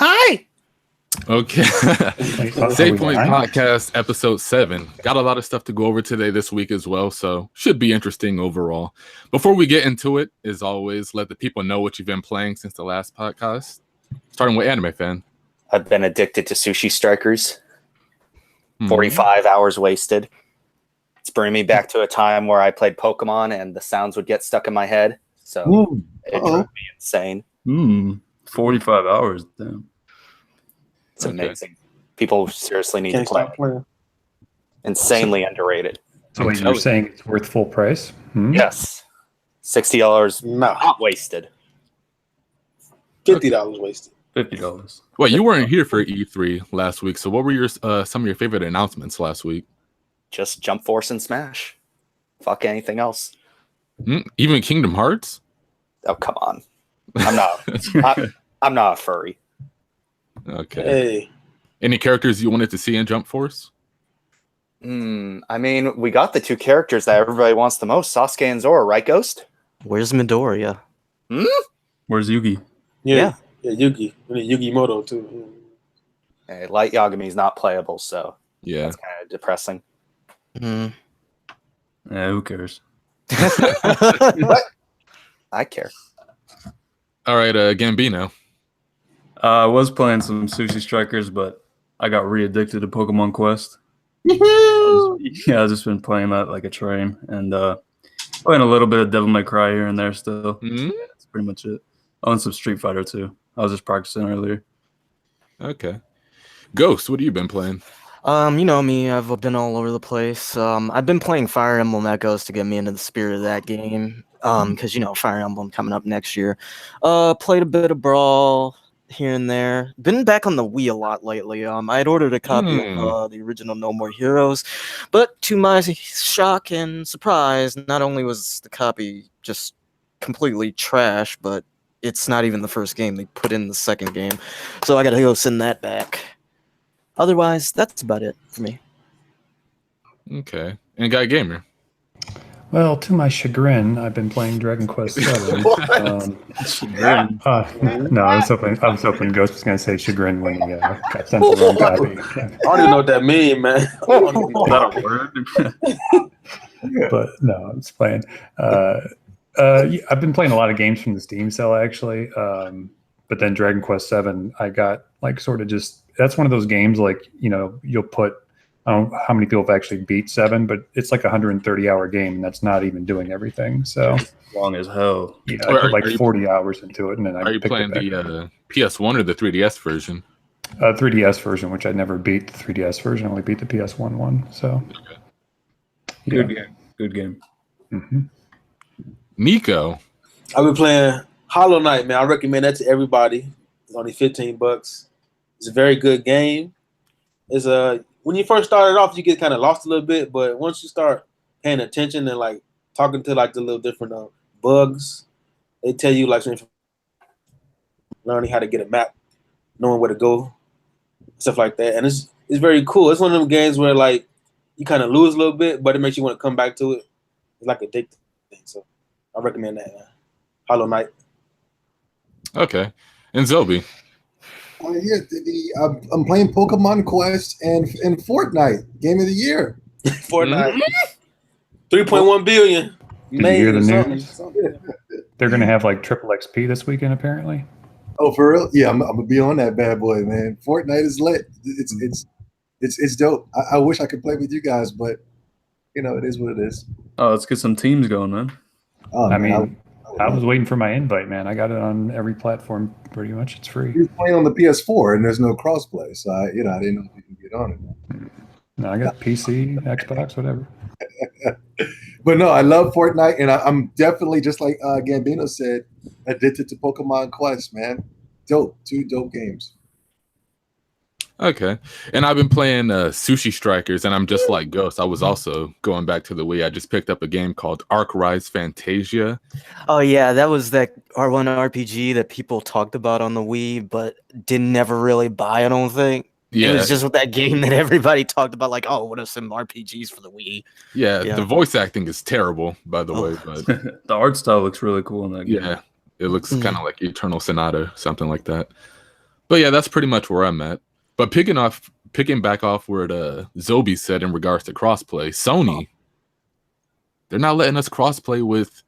Hi. Okay. Save Point Podcast, episode 7. Got a lot of stuff to go over today this week as well, so should be interesting overall. Before we get into it, as always, let the people know what you've been playing since the last podcast. Starting with Anime Fan. I've been addicted to Sushi Strikers. 45 hours wasted. It's bringing me back to a time where I played Pokemon and the sounds would get stuck in my head. So it drove me insane. 45 hours, damn. It's amazing. People seriously need to play. Insanely underrated. So you're saying it's worth full price? Yes. $60 not wasted. $50 wasted. $50. Wait, you weren't here for E3 last week, so what were your some of your favorite announcements last week? Just Jump Force and Smash. Fuck anything else. Even Kingdom Hearts? Oh, come on. I'm not a furry. Okay. Hey. Any characters you wanted to see in Jump Force? I mean, we got the two characters that everybody wants the most, Sasuke and Zora, right, Ghost? Where's Midoriya? Where's Yugi? Yeah, Yugi. We need Yugi Moto, too. Hey, Light Yagami's not playable, so yeah, that's kind of depressing. Yeah, who cares? What? I care. All right, Gambino. I was playing some Sushi Strikers, but I got re-addicted to Pokemon Quest. I've just been playing that like a train, and playing a little bit of Devil May Cry here and there still. That's pretty much it. Oh, and some Street Fighter too. I was just practicing earlier. Okay. Ghost, what have you been playing? You know me, I've been all over the place. I've been playing Fire Emblem Echoes to get me into the spirit of that game. Because Fire Emblem coming up next year. Played a bit of Brawl here and there. Been back on the Wii a lot lately. I had ordered a copy of the original No More Heroes, but to my shock and surprise, not only was the copy just completely trash, but it's not even the first game. They put in the second game, so I gotta go send that back. Otherwise, that's about it for me. Okay. And Guy Gamer. Well, to my chagrin, I've been playing Dragon Quest VII. No, I was hoping Ghost was going to say chagrin when he got sent the wrong copy. I don't even know what that means, man. Is that a word? But no, I'm just playing. I've been playing a lot of games from the Steam sale, actually. But then Dragon Quest VII, I got that's one of those games you'll put. I don't know how many people have actually beat 7, but it's like a 130-hour game, and that's not even doing everything. So long as hell. Yeah, I put 40 hours into it, and then are you playing the PS1 or the 3DS version? 3DS version, which I never beat. The 3DS version, I only beat the PS1 one. So Good game. Nico. I've been playing Hollow Knight, man. I recommend that to everybody. It's only $15. It's a very good game. It's when you first started off, you get kind of lost a little bit, but once you start paying attention and talking to the little different bugs, they tell you learning how to get a map, knowing where to go, stuff like that, and it's very cool. It's one of them games where you kind of lose a little bit, but it makes you want to come back to it. It's like addictive thing, so I recommend that. Hollow Knight. Okay, and Zobi. I'm playing Pokemon Quest and Fortnite Game of the Year. Fortnite, 3.1 billion. Did you hear the news? They're going to have triple XP this weekend, apparently. Oh, for real? Yeah, I'm gonna be on that bad boy, man. Fortnite is lit. It's dope. I wish I could play with you guys, but it is what it is. Oh, let's get some teams going, man. I was waiting for my invite, man. I got it on every platform pretty much. It's free. You're playing on the PS4 and there's no crossplay, so I didn't know if you can get on it. No, I got PC, Xbox, whatever. But no, I love Fortnite, and I'm definitely, just like Gambino said, addicted to Pokemon Quest, man. Dope. 2 dope games. Okay. And I've been playing Sushi Strikers, and I'm just like Ghost. I was also going back to the Wii. I just picked up a game called Arc Rise Fantasia. Oh, yeah, that was that R1 RPG that people talked about on the Wii, but didn't never really buy, I don't think. Yeah. It was just with that game that everybody talked about, what are some RPGs for the Wii? Yeah, the voice acting is terrible, by the way. But the art style looks really cool in that game. Yeah, it looks kind of like Eternal Sonata, something like that. But yeah, that's pretty much where I'm at. But picking back off where Zobi said in regards to crossplay, Sony, they're not letting us crossplay with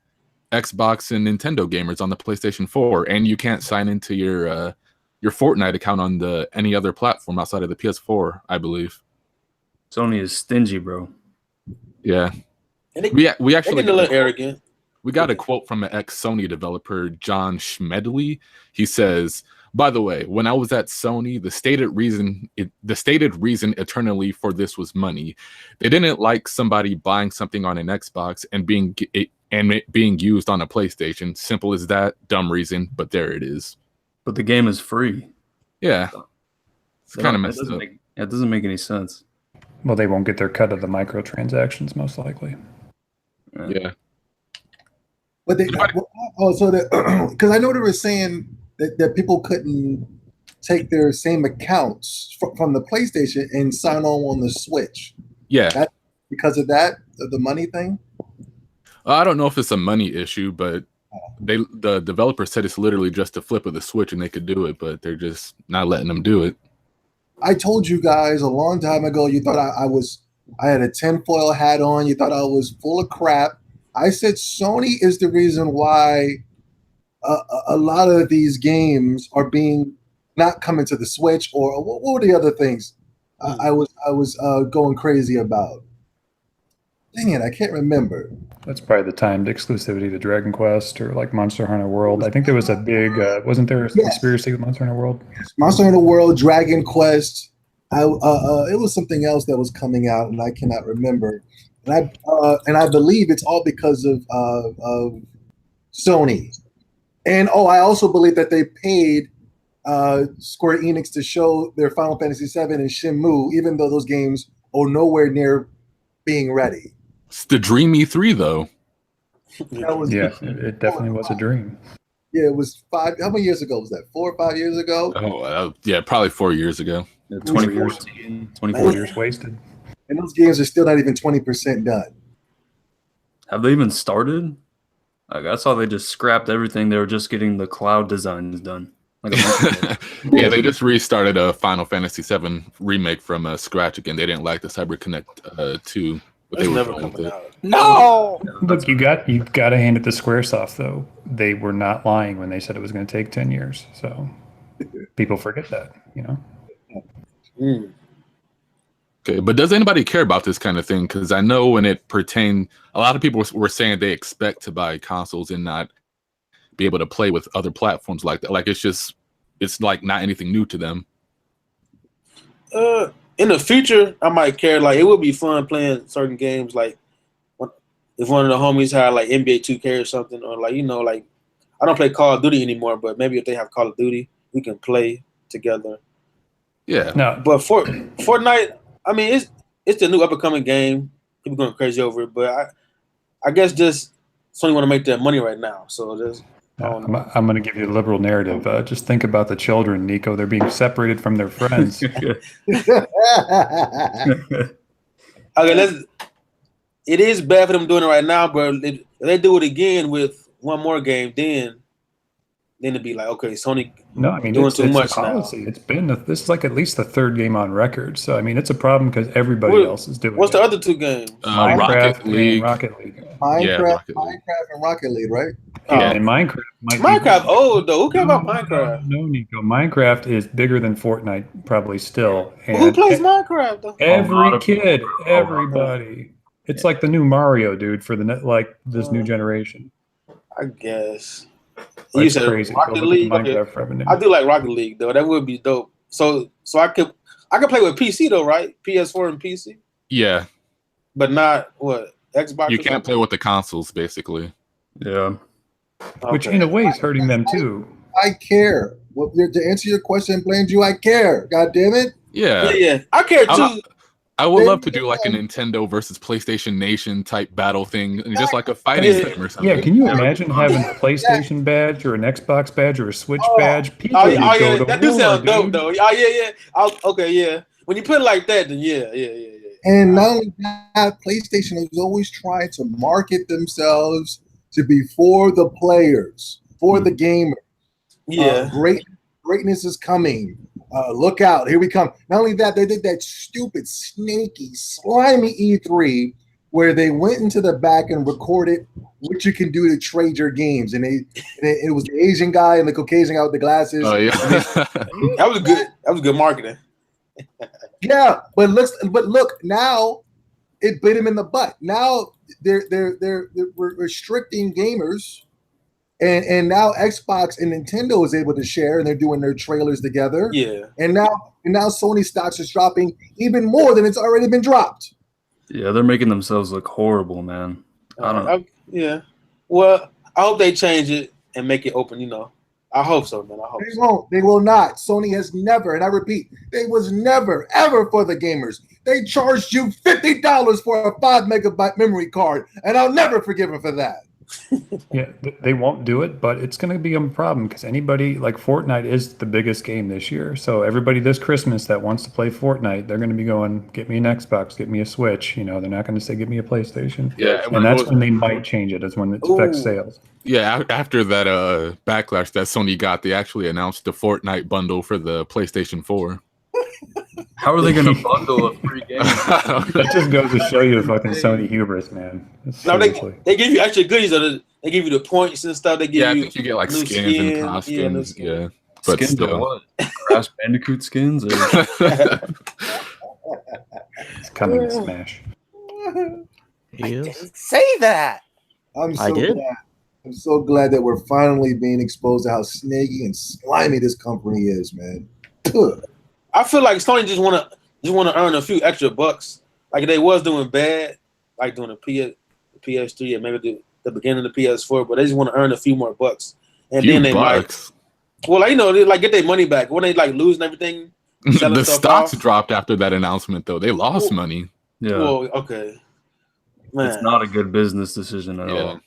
Xbox and Nintendo gamers on the PlayStation 4, and you can't sign into your Fortnite account on any other platform outside of the PS4, I believe. Sony is stingy, bro. Yeah, And we actually getting a little arrogant. We got a quote from an ex-Sony developer, John Schmedley. He says, "By the way, when I was at Sony, the stated reason eternally for this was money. They didn't like somebody buying something on an Xbox and it being used on a PlayStation. Simple as that. Dumb reason, but there it is." But the game is free. Yeah, it's kind of messed up. It doesn't make any sense. Well, they won't get their cut of the microtransactions, most likely. Yeah. But because I know they were saying that people couldn't take their same accounts from the PlayStation and sign on the Switch. Yeah. That's because of that, the money thing? I don't know if it's a money issue, but the developer said it's literally just a flip of the Switch and they could do it, but they're just not letting them do it. I told you guys a long time ago, you thought I had a tinfoil hat on. You thought I was full of crap. I said Sony is the reason why a lot of these games are not coming to the Switch, or what were the other things I was going crazy about? Dang it, I can't remember. That's probably the timed exclusivity to Dragon Quest or like Monster Hunter World. I think there was a big, wasn't there a conspiracy with Monster Hunter World? Monster Hunter World, Dragon Quest. It was something else that was coming out, and I cannot remember. And I believe it's all because of Sony. And I also believe that they paid Square Enix to show their Final Fantasy VII and Shenmue, even though those games are nowhere near being ready. It's the Dream E3 though. It definitely was a dream. Yeah, it was 5. How many years ago was that? 4 or 5 years ago? Oh, yeah, probably 4 years ago. 24 years wasted. And those games are still not even 20% done. Have they even started? Like, I saw they just scrapped everything. They were just getting the cloud designs done. Like a month ago. Yeah, they just restarted a Final Fantasy VII remake from scratch again. They didn't like the CyberConnect 2. It's never coming out. No. Look, you've got to hand it to Squaresoft though. They were not lying when they said it was going to take 10 years. So people forget that, you know. Okay, but does anybody care about this kind of thing? Because I know when it pertained, a lot of people were saying they expect to buy consoles and not be able to play with other platforms like that. Like it's like not anything new to them. In the future, I might care. Like, it would be fun playing certain games. Like, if one of the homies had like NBA 2K or something, or like, like I don't play Call of Duty anymore, but maybe if they have Call of Duty, we can play together. Yeah. No, But Fortnite, I mean, it's the new up and coming game. People going crazy over it, but I guess just Sony want to make that money right now. So there's. I'm going to give you a liberal narrative. Just think about the children, Nico. They're being separated from their friends. Okay, it is bad for them doing it right now, but if they do it again with one more game, then it'd be like, okay, Sony doing too much now. It's been this is like at least the third game on record. So I mean, it's a problem because everybody else is doing. What's the other two games? Rocket League. Minecraft and Rocket League, right? Yeah, and Minecraft. Minecraft old though. Who cares about Minecraft? No, Nico. Minecraft is bigger than Fortnite, probably still. And who plays Minecraft though? Every kid, everybody. It's like the new Mario, dude, for this new generation. I guess. You said crazy. Rocket League. Okay. I do like Rocket League though. That would be dope. So I could play with PC though, right? PS4 and PC. Yeah. But not what Xbox. You can't play with the consoles, basically. Yeah. Okay. Which in a way is hurting them too. I care. Well, to answer your question, blamed you. I care. God damn it. Yeah. I care too. I would love to do like a Nintendo versus PlayStation Nation type battle thing, and just like a fighting game or something. Yeah, can you imagine having a PlayStation badge or an Xbox badge or a Switch badge? People that do sound dope though. Okay, yeah. When you put it like that, then yeah. And not only that, PlayStation has always tried to market themselves to be for the players, for the gamers. Yeah. Great Greatness is coming. Look out. Here we come. Not only that, they did that stupid, snaky, slimy E3 where they went into the back and recorded what you can do to trade your games. And it was the Asian guy and the Caucasian guy with the glasses. Oh, yeah. That was good. That was good marketing. Yeah, but look, now it bit him in the butt. Now they're restricting gamers. And now Xbox and Nintendo is able to share, and they're doing their trailers together. Yeah. And now Sony stocks is dropping even more than it's already been dropped. Yeah, they're making themselves look horrible, man. I don't know. Yeah. Well, I hope they change it and make it open. I hope so, man. I hope They won't. They will not. Sony has never, and I repeat, they was never ever for the gamers. They charged you $50 for a 5 megabyte memory card, and I'll never forgive them for that. Yeah, they won't do it, but it's going to be a problem because anybody like Fortnite is the biggest game this year. So everybody this Christmas that wants to play Fortnite, they're going to be going, get me an Xbox, get me a Switch. They're not going to say, get me a PlayStation. Yeah, and that's when they might change it. Is when it affects sales. Yeah, after that backlash that Sony got, they actually announced the Fortnite bundle for the PlayStation 4. How are they going to bundle a free game? That just goes to show you fucking Sony hubris, man. No, they give you extra goodies. They give you the points and stuff. They give I you. think you get like skins and costumes. Yeah, but skins still. or what? Crash Bandicoot skins? Or... It's coming to Smash. Say that. I'm so glad that we're finally being exposed to how snaky and slimy this company is, man. Ugh. I feel like Sony just want to earn a few extra bucks. Like they was doing bad, like doing the PS3 and maybe the beginning of the PS4, but they just want to earn a few more bucks, and then they might. Well, they like get their money back when they like losing everything. The stocks dropped after that announcement, though. They lost money. Yeah. Well, okay. Man. It's not a good business decision at all.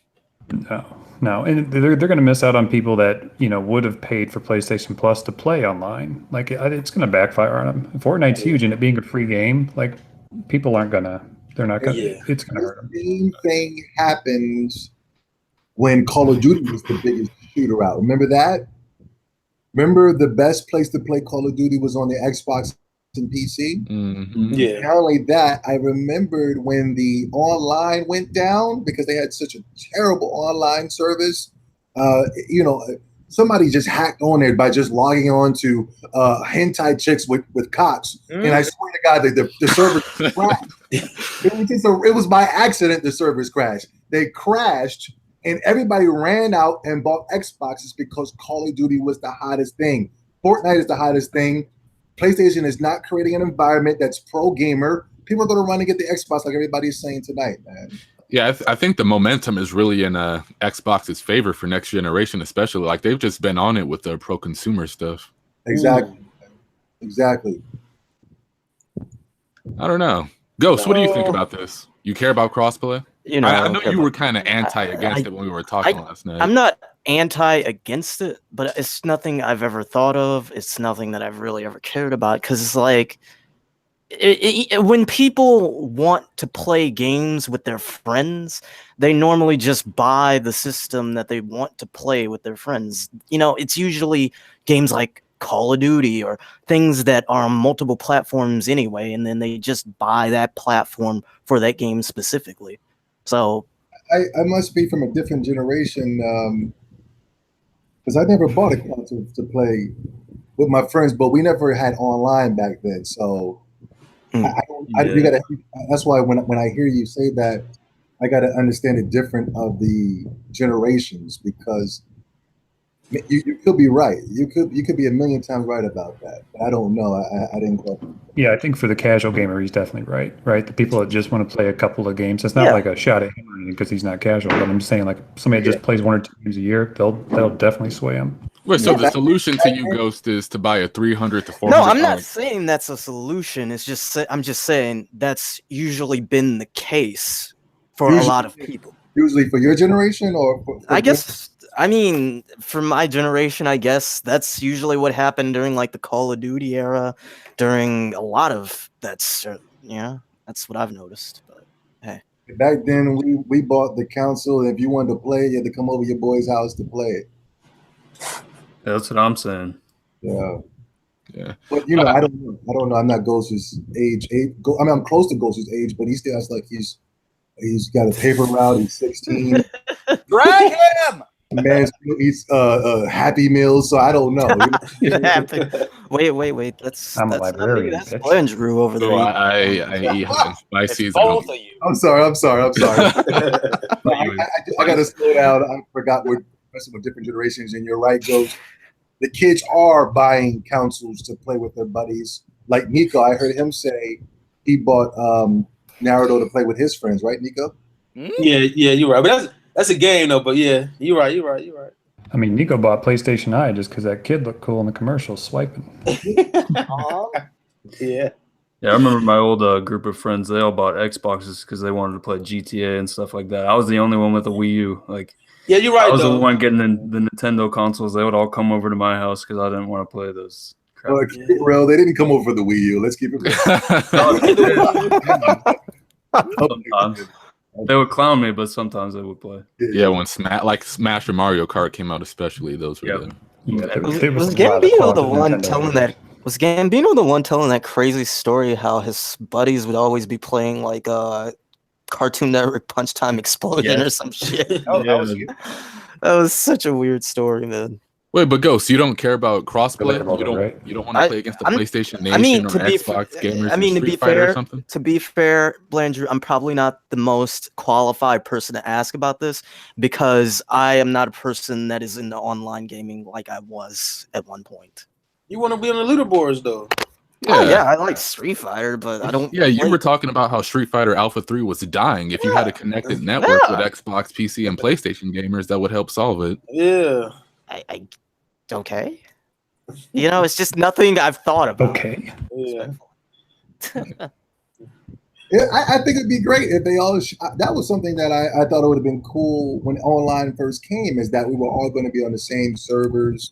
No, and they're going to miss out on people that would have paid for PlayStation Plus to play online. Like it's going to backfire on them. Fortnite's huge, and it being a free game, like people aren't gonna. They're not gonna. Yeah. It's going to hurt them. The same thing happens when Call of Duty was the biggest shooter out. Remember that? Remember the best place to play Call of Duty was on the Xbox and PC. Mm-hmm. Yeah. Not only that, I remembered when the online went down because they had such a terrible online service. Somebody just hacked on there by just logging on to hentai chicks with cocks, and I swear to God, the server crashed. It was by accident the servers crashed. They crashed, and everybody ran out and bought Xboxes because Call of Duty was the hottest thing. Fortnite is the hottest thing. PlayStation is not creating an environment that's pro-gamer. People are going to run and get the Xbox like everybody's saying tonight, man. Yeah, I think the momentum is really in Xbox's favor for next generation, especially. Like, they've just been on it with the pro-consumer stuff. Exactly. Exactly. I don't know. Ghost, what do you think about this? You care about crossplay? I know you were kind of anti-against it when we were talking last night. I'm not anti-against it, but it's nothing I've ever thought of. It's nothing that I've really ever cared about because it's like when people want to play games with their friends, they normally just buy the system that they want to play with their friends. It's usually games like Call of Duty or things that are on multiple platforms anyway, and then they just buy that platform for that game specifically. So I must be from a different generation because I never bought a console to play with my friends, but we never had online back then. So that's why when I hear you say that, I got to understand the difference of the generations because you could be right. You could be a million times right about that. But I don't know. I didn't go. Yeah, I think for the casual gamer, he's definitely right. Right, the people that just want to play a couple of games. It's not like a shot at him because he's not casual. But I'm just saying, like somebody that just plays 1 or 2 games a year, they'll definitely sway him. Wait, so the solution to you, Ghost, is to buy a $300 to $400? No, I'm not saying that's a solution. It's just I'm just saying that's usually been the case for a lot of people. Usually for your generation, or I guess. I mean, for my generation, I guess that's usually what happened during like the Call of Duty era, during a lot of that's what I've noticed. But hey, back then we bought the console, and if you wanted to play, you had to come over your boy's house to play it. That's what I'm saying. Yeah. Yeah. But you know, I don't know. I'm not Ghost's age. I mean, I'm close to Ghost's age, but he still has like he's got a paper route. He's 16. Drag him. Man still eats Happy Meals, so I don't know. You know? Wait. I'm a librarian. That's Andrew over there. So I eat hot and spicy. Both of you. I'm sorry. I got to slow down. I forgot we're messing with different generations, and you're right, Ghost. The kids are buying consoles to play with their buddies. Like Nico, I heard him say he bought Naruto to play with his friends, right, Nico? Yeah, you're right. But that's a game though. But yeah, you're right. I mean, Nico bought PlayStation Eye just because that kid looked cool in the commercial swiping. Yeah. Yeah, I remember my old group of friends. They all bought Xboxes because they wanted to play GTA and stuff like that. I was the only one with a Wii U. Like, yeah, you're right. I was though. the one getting the Nintendo consoles. They would all come over to my house because I didn't want to play those. Crap. Keep it real. They didn't come over for the Wii U. Let's keep it real. Sometimes. They would clown me, but sometimes they would play. Yeah, when Smash or Mario Kart came out, especially those were good. Yeah, Was Gambino the one telling that? Was Gambino the one telling that crazy story how his buddies would always be playing like Cartoon Network Punch Time Explosion or some shit? That was such a weird story, man. Wait, but Ghost, you don't care about crossplay? Right. You don't want to play against the PlayStation Nation or Xbox gamers? To be fair, fair, or something? to be fair, Blandrew, I'm probably not the most qualified person to ask about this because I am not a person that is into online gaming like I was at one point. You want to be on the leaderboards though. Yeah. Oh, yeah, I like Street Fighter, but I don't. Yeah, you were talking about how Street Fighter Alpha 3 was dying. If you had a connected network with Xbox, PC, and PlayStation gamers, that would help solve it. Yeah. I okay. You know, it's just nothing I've thought about. Okay. Yeah. Yeah, I think it'd be great if they all. That was something that I thought it would have been cool when online first came. Is that we were all going to be on the same servers,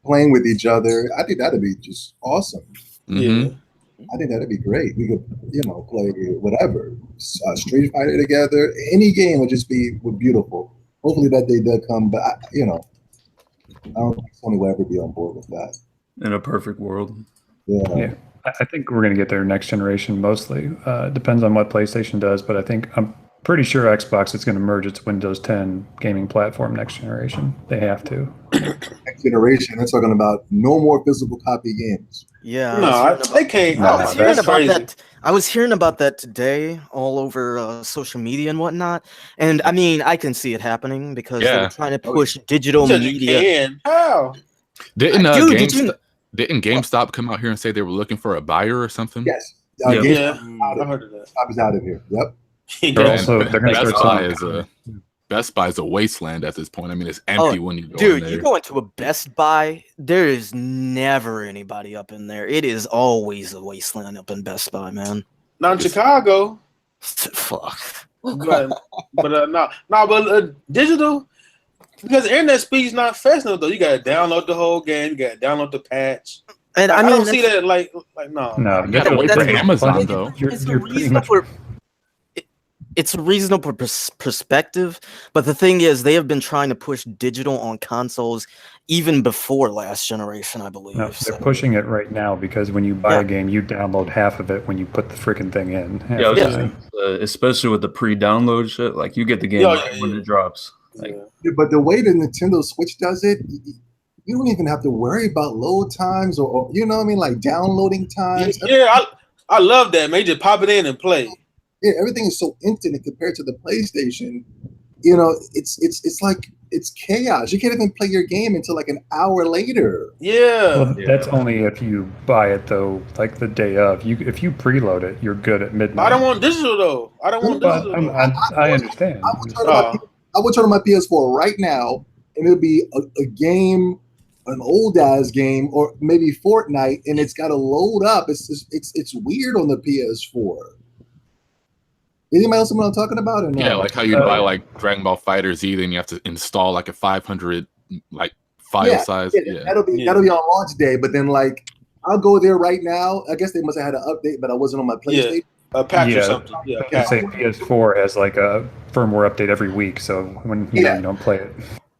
playing with each other. I think that'd be just awesome. Mm-hmm. Yeah. I think that'd be great. We could, play whatever Street Fighter together. Any game would beautiful. Hopefully that day does come, but I don't think Sony will ever be on board with that. In a perfect world. Yeah. I think we're going to get there next generation mostly. Depends on what PlayStation does, but I'm pretty sure Xbox is going to merge its Windows 10 gaming platform next generation. They have to. Next generation, they're talking about no more physical copy games. Yeah. No, they can't. I was hearing about that today all over social media and whatnot. And I mean, I can see it happening because they're trying to push digital media. How? Didn't GameStop come out here and say they were looking for a buyer or something? Yes. I heard of that. Stop is out of here. Yep. They're going to start Best Buy is a wasteland at this point. I mean, it's empty when you go in there. Dude, you go into a Best Buy, there is never anybody up in there. It is always a wasteland up in Best Buy, man. Not in Chicago. Fuck. But digital, because the internet speed's not fast enough though. You gotta download the whole game. You gotta download the patch. And I don't see that like no. You gotta wait for Amazon though. It's a reasonable perspective, but the thing is, they have been trying to push digital on consoles even before last generation, I believe. No, they're pushing it right now because when you buy a game, you download half of it when you put the freaking thing in. Especially with the pre-download shit, like you get the game when it drops. But the way the Nintendo Switch does it, you don't even have to worry about load times or you know what I mean, like downloading times. Yeah, I love that, man. You just pop it in and play. Yeah, everything is so instant compared to the PlayStation. You know, it's like it's chaos. You can't even play your game until like an hour later. Yeah. Well, that's only if you buy it though, like the day of. If you preload it, you're good at midnight. I don't want digital though. I understand. I would turn on my PS4 right now, and it'll be a game, an old ass game, or maybe Fortnite, and it's got to load up. It's weird on the PS4. Anybody else know what I'm talking about? Or no? Yeah, like how you buy like Dragon Ball Fighter Z, then you have to install like a 500 like file size. Yeah, that'll be on launch day. But then like I'll go there right now. I guess they must have had an update, but I wasn't on my PlayStation. Yeah, a patch or something. Yeah, I say PS4 has like a firmware update every week, so when you don't play it.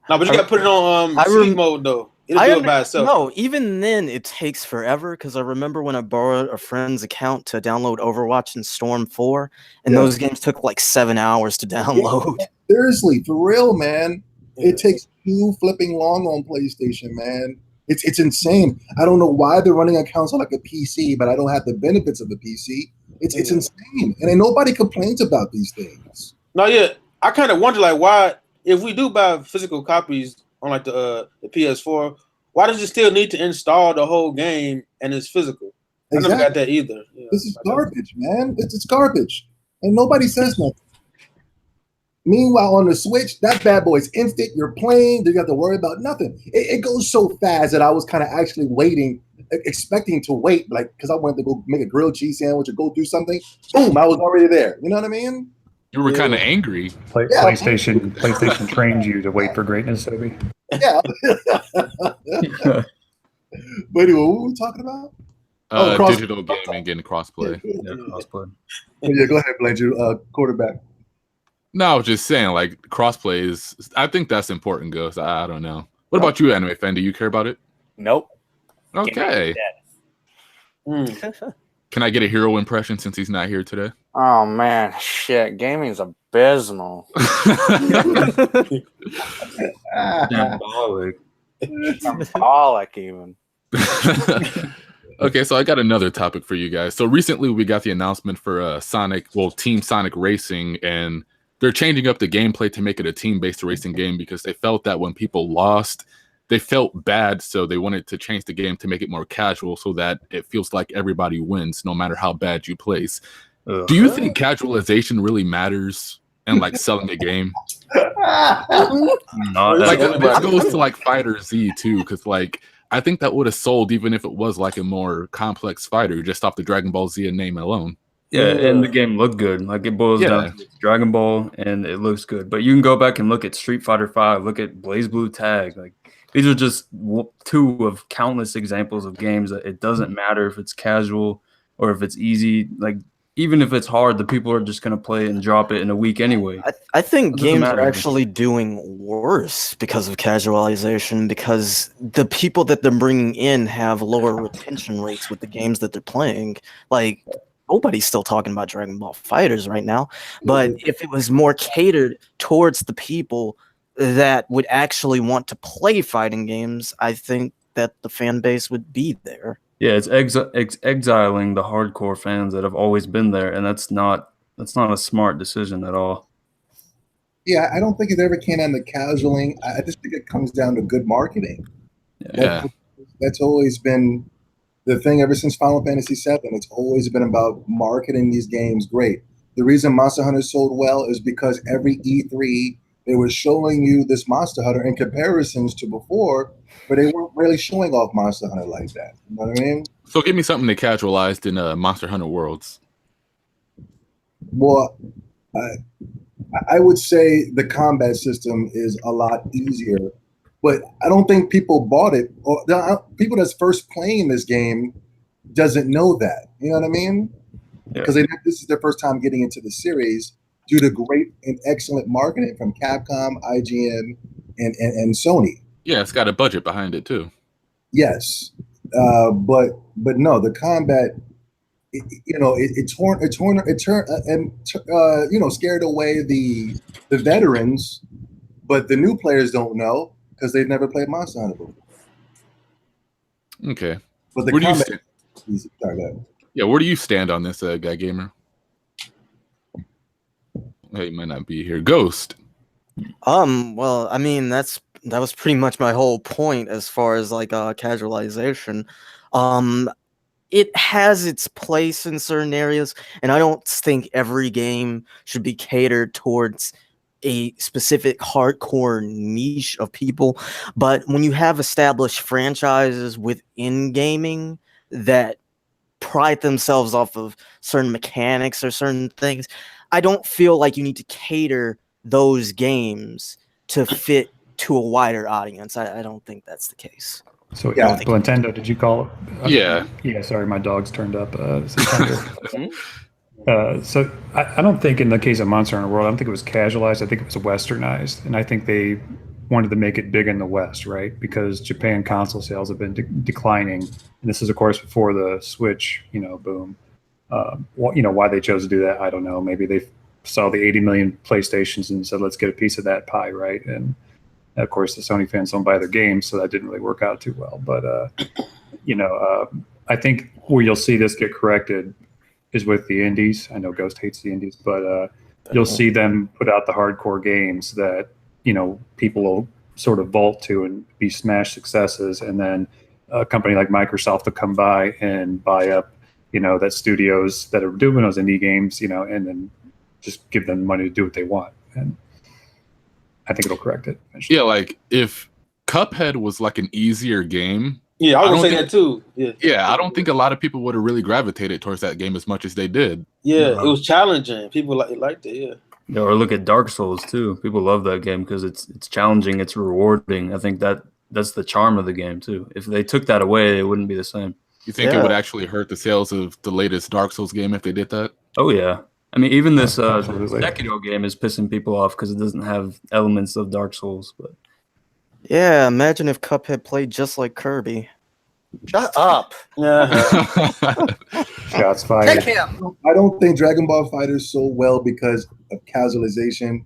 No, but you got to put it on sleep mode though. It'll do it by itself. No, even then it takes forever because I remember when I borrowed a friend's account to download Overwatch and Storm 4, and those games took like 7 hours to download. Yeah, seriously, for real, man. It takes too flipping long on PlayStation, man. It's insane. I don't know why they're running accounts on like a PC, but I don't have the benefits of the PC. It's insane, and nobody complains about these things. No, yeah, I kind of wonder like why, if we do buy physical copies on like the PS4, why does it still need to install the whole game and it's physical? Exactly. I never got that either. This is garbage, man. It's garbage, and nobody says nothing. Meanwhile, on the Switch, that bad boy's instant. You're playing. You got to worry about nothing. It goes so fast that I was kind of actually waiting, expecting to wait, like because I wanted to go make a grilled cheese sandwich or go do something. Boom! I was already there. You know what I mean? You were kind of angry. PlayStation trained you to wait for greatness, Toby. Yeah. But anyway, what were we talking about? Digital gaming, getting crossplay. Crossplay. Yeah, go ahead, Blanchard. Quarterback. No, I was just saying, like, crossplay is. I think that's important, Ghost. I don't know. What about you, Anime Fan? Do you care about it? Nope. Okay. Can I get a hero impression since he's not here today? Oh man, shit! Gaming's abysmal. Diabolic. Symbolic even. Okay, so I got another topic for you guys. So recently we got the announcement for Team Sonic Racing, and they're changing up the gameplay to make it a team-based racing game because they felt that when people lost, they felt bad, so they wanted to change the game to make it more casual so that it feels like everybody wins no matter how bad you place. Do you think casualization really matters in like selling a game? Like this goes to like Fighter Z too, because like I think that would have sold even if it was like a more complex fighter just off the Dragon Ball Z name alone. Yeah, and the game looked good. Like it boils down to Dragon Ball, and it looks good. But you can go back and look at Street Fighter V, look at BlazBlue Tag. Like these are just two of countless examples of games that it doesn't matter if it's casual or if it's easy. Like even if it's hard, the people are just going to play it and drop it in a week anyway. I think games are actually doing worse because of casualization, because the people that they're bringing in have lower retention rates with the games that they're playing. Like, nobody's still talking about Dragon Ball Fighters right now. But if it was more catered towards the people that would actually want to play fighting games, I think that the fan base would be there. Yeah, it's exiling the hardcore fans that have always been there, and that's not a smart decision at all. Yeah, I don't think it ever came down to casualing. I just think it comes down to good marketing. Yeah, that's always been the thing ever since Final Fantasy VII. It's always been about marketing these games great. The reason Monster Hunter sold well is because every E3 they were showing you this Monster Hunter in comparisons to before, but they weren't really showing off Monster Hunter like that. You know what I mean? So give me something they casualized in Monster Hunter Worlds. Well, I would say the combat system is a lot easier, but I don't think people bought it. Or people that's first playing this game doesn't know that. You know what I mean? Because this is their first time getting into the series due to great and excellent marketing from Capcom, IGN, and Sony. Yeah, it's got a budget behind it too. Yes, but no, the combat, it scared away the veterans, but the new players don't know because they've never played Monster Hunter before. Okay, but the where combat, where do you stand on this, Guy Gamer? He might not be here. Ghost. Well, I mean, that was pretty much my whole point as far as like casualization. It has its place in certain areas, and I don't think every game should be catered towards a specific hardcore niche of people. But when you have established franchises within gaming that pride themselves off of certain mechanics or certain things, I don't feel like you need to cater those games to fit to a wider audience. I don't think that's the case. So Nintendo, did you call it? Yeah. Yeah, sorry, my dog's turned up. So I don't think in the case of Monster Hunter World, I don't think it was casualized. I think it was westernized. And I think wanted to make it big in the West, right? Because Japan console sales have been declining, and this is of course before the Switch, boom. Why they chose to do that, I don't know. Maybe they saw the 80 million PlayStations and said, let's get a piece of that pie, right? And of course, the Sony fans don't buy their games, so that didn't really work out too well. But I think where you'll see this get corrected is with the indies. I know Ghost hates the indies, but you'll see them put out the hardcore games that people will sort of vault to and be smash successes, and then a company like Microsoft will come by and buy up that studios that are doing those indie games, and then just give them money to do what they want. And I think it'll correct it eventually. Yeah, like if Cuphead was like an easier game. Yeah, I was gonna say that too. Yeah, I don't think a lot of people would have really gravitated towards that game as much as they did. Yeah, it was challenging. People liked it. Yeah, or look at Dark Souls too. People love that game because it's challenging, it's rewarding. I think that's the charm of the game too. If they took that away, it wouldn't be the same. You think it would actually hurt the sales of the latest Dark Souls game if they did that? Oh yeah. I mean, even this Sekiro game is pissing people off because it doesn't have elements of Dark Souls. But yeah, imagine if Cuphead played just like Kirby. Shut up. Yeah. Shots fired. Take him. I don't think Dragon Ball Fighter is so well because of casualization.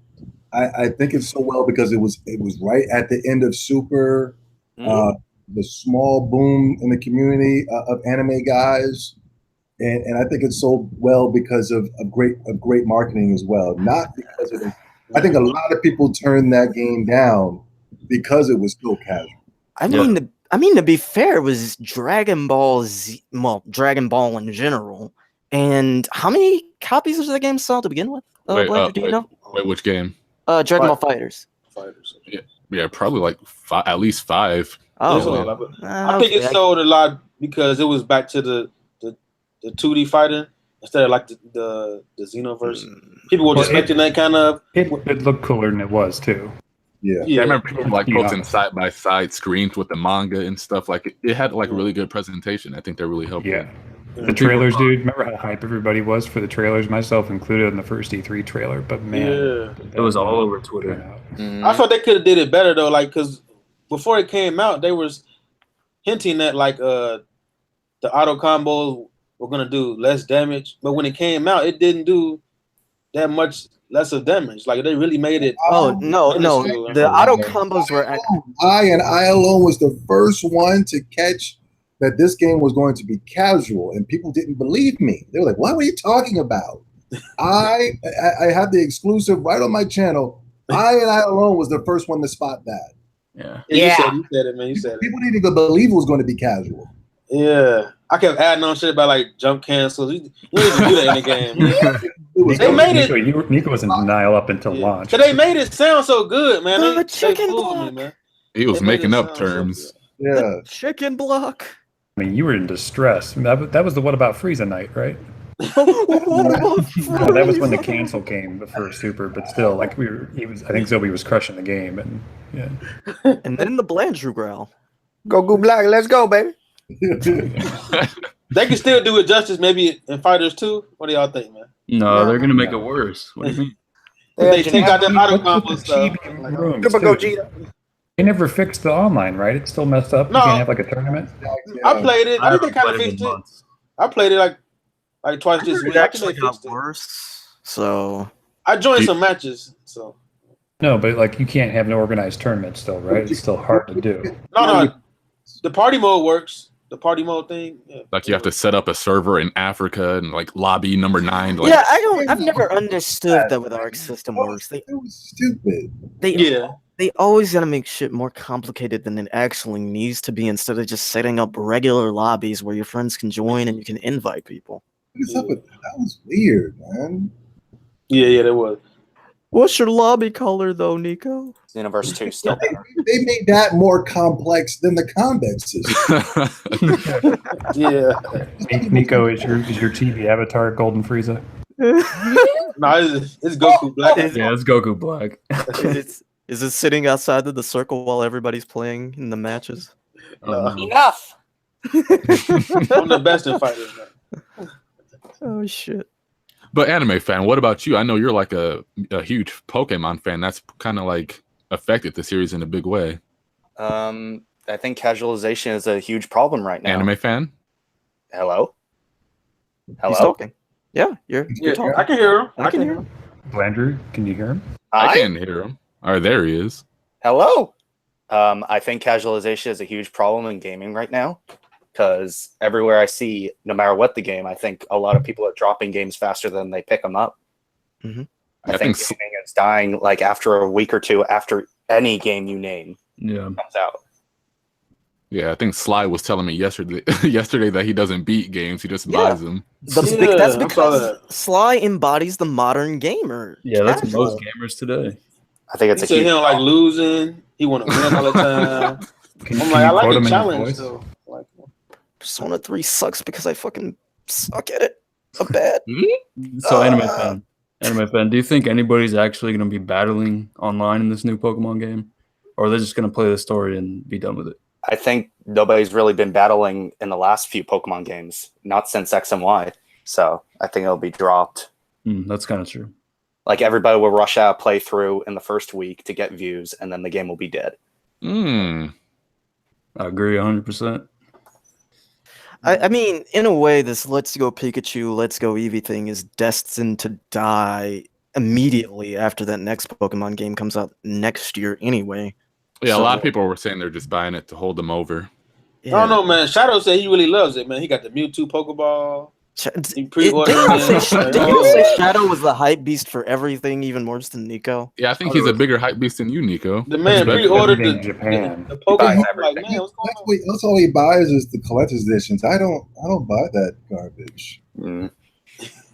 I think it's so well because it was right at the end of Super, the small boom in the community of anime guys. And I think it's so well because of great marketing as well. Not because of it. I think a lot of people turned that game down because it was so casual. I mean, to be fair, it was Dragon Ball Dragon Ball in general. And how many copies does the game sell to begin with? Do you know? Wait, which game? Dragon Ball Fighters. Yeah, probably like at least 5. Oh, I think it sold a lot because it was back to the 2D fighting instead of like the Xenoverse. People were expecting that kind of. It looked cooler than it was too. Yeah. I remember people like posting side by side screens with the manga and stuff. Like it had like really good presentation. I think that really helped. Yeah. The trailers, dude. Remember how hype everybody was for the trailers, myself included, in the first E3 trailer. But man, it was all over Twitter. I thought they could have did it better though, like because before it came out, they was hinting that like the auto combos were gonna do less damage, but when it came out, it didn't do that much less of damage. Like they really made it. Oh no! The auto combos were. I alone was the first one to catch that this game was going to be casual, and people didn't believe me. They were like, "What are you talking about?" I had the exclusive right on my channel. I alone was the first one to spot that. Yeah. You said it, man. You said it. People didn't even believe it was going to be casual. Yeah, I kept adding on shit about like jump cancels. You need to do that in the game. They made it. Nico was in denial up until launch. So they made it sound so good, man. The chicken block. Me, man. He was making up terms. Yeah. The chicken block. I mean, you were in distress. That was the What About Frieza night, right? That was when the cancel came for Super, but still, like I think Zobi was crushing the game, and yeah. And then the Blandrew growl. Go Black, let's go, baby. They can still do it justice, maybe in Fighters 2. What do y'all think, man? No, they're gonna make it worse. What do you mean? They take out that auto combo stuff. They never fixed the online, right? It's still messed up. No. You can't have like a tournament. I played it. I think they kind of fixed it. I played it like twice this week. It actually got worse. So I joined some matches. So no, but like you can't have an organized tournament still, right? It's still hard to do. No. The party mode works. The party mode thing. Yeah. Like you have to set up a server in Africa and like lobby number 9. Like, yeah, I've never understood that with Arc System works. It was stupid. They always gotta make shit more complicated than it actually needs to be instead of just setting up regular lobbies where your friends can join and you can invite people. What is up with that? That was weird, man. Yeah, that was. What's your lobby color though, Nico? Xenoverse 2 still better. They made that more complex than the combat system. Yeah. Nico, is your TV avatar Golden Frieza? No, it's Goku Black. Yeah, it's Goku Black. Is it sitting outside of the circle while everybody's playing in the matches? Enough. I'm the best in fighters, man. Oh shit. But anime fan, what about you? I know you're like a huge Pokemon fan. That's kind of like affected the series in a big way. I think casualization is a huge problem right now. Anime fan? Hello? He's talking. Yeah, you're talking. I can hear him. I can hear him. Andrew, can you hear him? I can hear him. Oh, there he is. Hello? I think casualization is a huge problem in gaming right now because everywhere I see, no matter what the game, I think a lot of people are dropping games faster than they pick them up. Mm-hmm. I think gaming is dying like after a week or two after any game you name comes out. Yeah, I think Sly was telling me yesterday that he doesn't beat games, he just buys them. That's because Sly embodies the modern gamer. Yeah, that's most gamers today. I think it's he don't like losing. He want to win all the time. I'm like, I like a challenge. So, like, Persona 3 sucks because I fucking suck at it. I'm bad. So, anime fan, do you think anybody's actually going to be battling online in this new Pokemon game? Or are they just going to play the story and be done with it? I think nobody's really been battling in the last few Pokemon games, not since X and Y. So I think it'll be dropped. That's kind of true. Like everybody will rush out playthrough in the first week to get views, and then the game will be dead. I agree 100%. I mean, in a way, this Let's Go Pikachu, Let's Go Eevee thing is destined to die immediately after that next Pokemon game comes out next year anyway. Yeah, a lot of people were saying they're just buying it to hold them over. Yeah. I don't know, man. Shadow said he really loves it, man. He got the Mewtwo Pokeball. He pre-ordered it. Did you say Shadow was the hype beast for everything, even worse than Nico? Yeah, I think he's a bigger hype beast than you, Nico. The man pre-ordered the Pokemon. That's all he buys is the collector's editions. I don't buy that garbage. I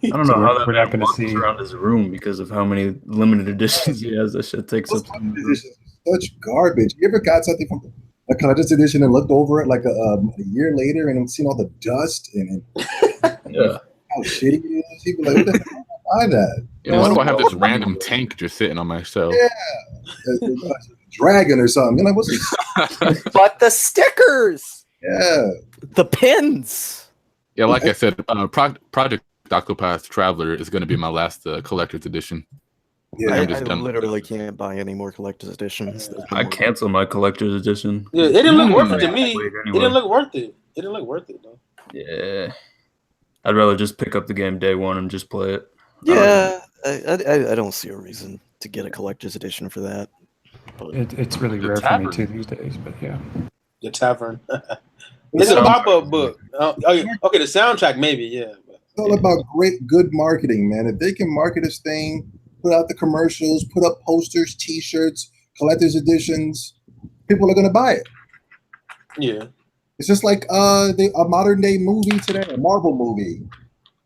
don't know how that man walks around his room because of how many limited editions he has. That shit takes up. Such garbage. You ever got something from a collector's edition and looked over it like a year later and seen all the dust and how shitty it is? You'd be like, what the hell did I buy that? Yeah, why do I have this random tank just sitting on my shelf? Yeah, dragon or something. You're like, what's this? But the stickers. Yeah, the pins. Yeah, like I said, Project Octopath Traveler is going to be my last collector's edition. Yeah, I literally can't buy any more collector's editions. I canceled my collector's edition. Yeah, it didn't look worth it to me. It didn't look worth it. It didn't look worth it though. Yeah, I'd rather just pick up the game day one and just play it. Yeah, I don't see a reason to get a collector's edition for that. It's really rare for me too these days, but yeah. The Tavern. It's a pop-up book. Okay, the soundtrack maybe, yeah. It's all about good marketing, man. If they can market this thing, put out the commercials, put up posters, T-shirts, collector's editions, people are going to buy it. Yeah. It's just like a modern day movie today, a Marvel movie.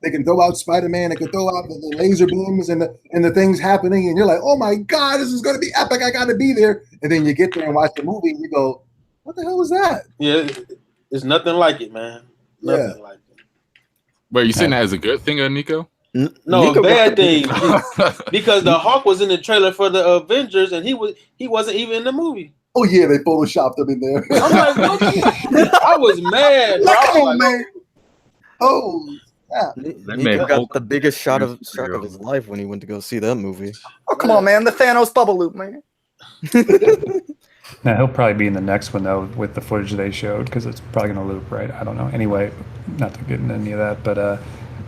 They can throw out Spider-Man, they can throw out the laser beams and the things happening, and you're like, oh my God, this is going to be epic. I got to be there. And then you get there and watch the movie and you go, what the hell was that? Yeah, it's nothing like it, man. Nothing like it. Wait, you saying that as a good thing, Nico? No, Nico a bad thing. Because the Hawk was in the trailer for the Avengers and he wasn't even in the movie. Oh yeah, they photoshopped him in there. I'm like, what? I was mad. Come on, man. Oh, yeah. Nico got the biggest shock of his life when he went to go see that movie. Oh, come on, man. The Thanos bubble loop, man. Now, he'll probably be in the next one, though, with the footage they showed, because it's probably going to loop, right? I don't know. Anyway, not to get into any of that, but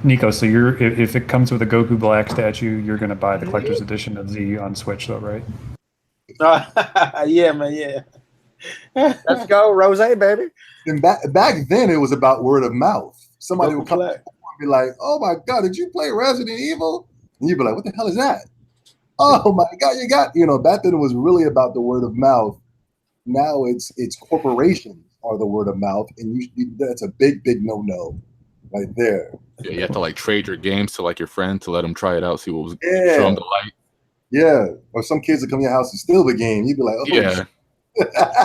Nico, so if it comes with a Goku Black statue, you're going to buy the collector's edition of Z on Switch, though, right? Yeah, man, yeah. Let's go, Rose, baby. And back then, it was about word of mouth. Somebody would come and be like, oh my God, did you play Resident Evil? And you'd be like, what the hell is that? Oh my God, back then it was really about the word of mouth. Now it's corporations are the word of mouth, and that's a big no right there. Yeah, you have to like trade your games to like your friend to let them try it out, see what was show them the light. Yeah, or some kids that come to your house and steal the game. You'd be like, oh yeah.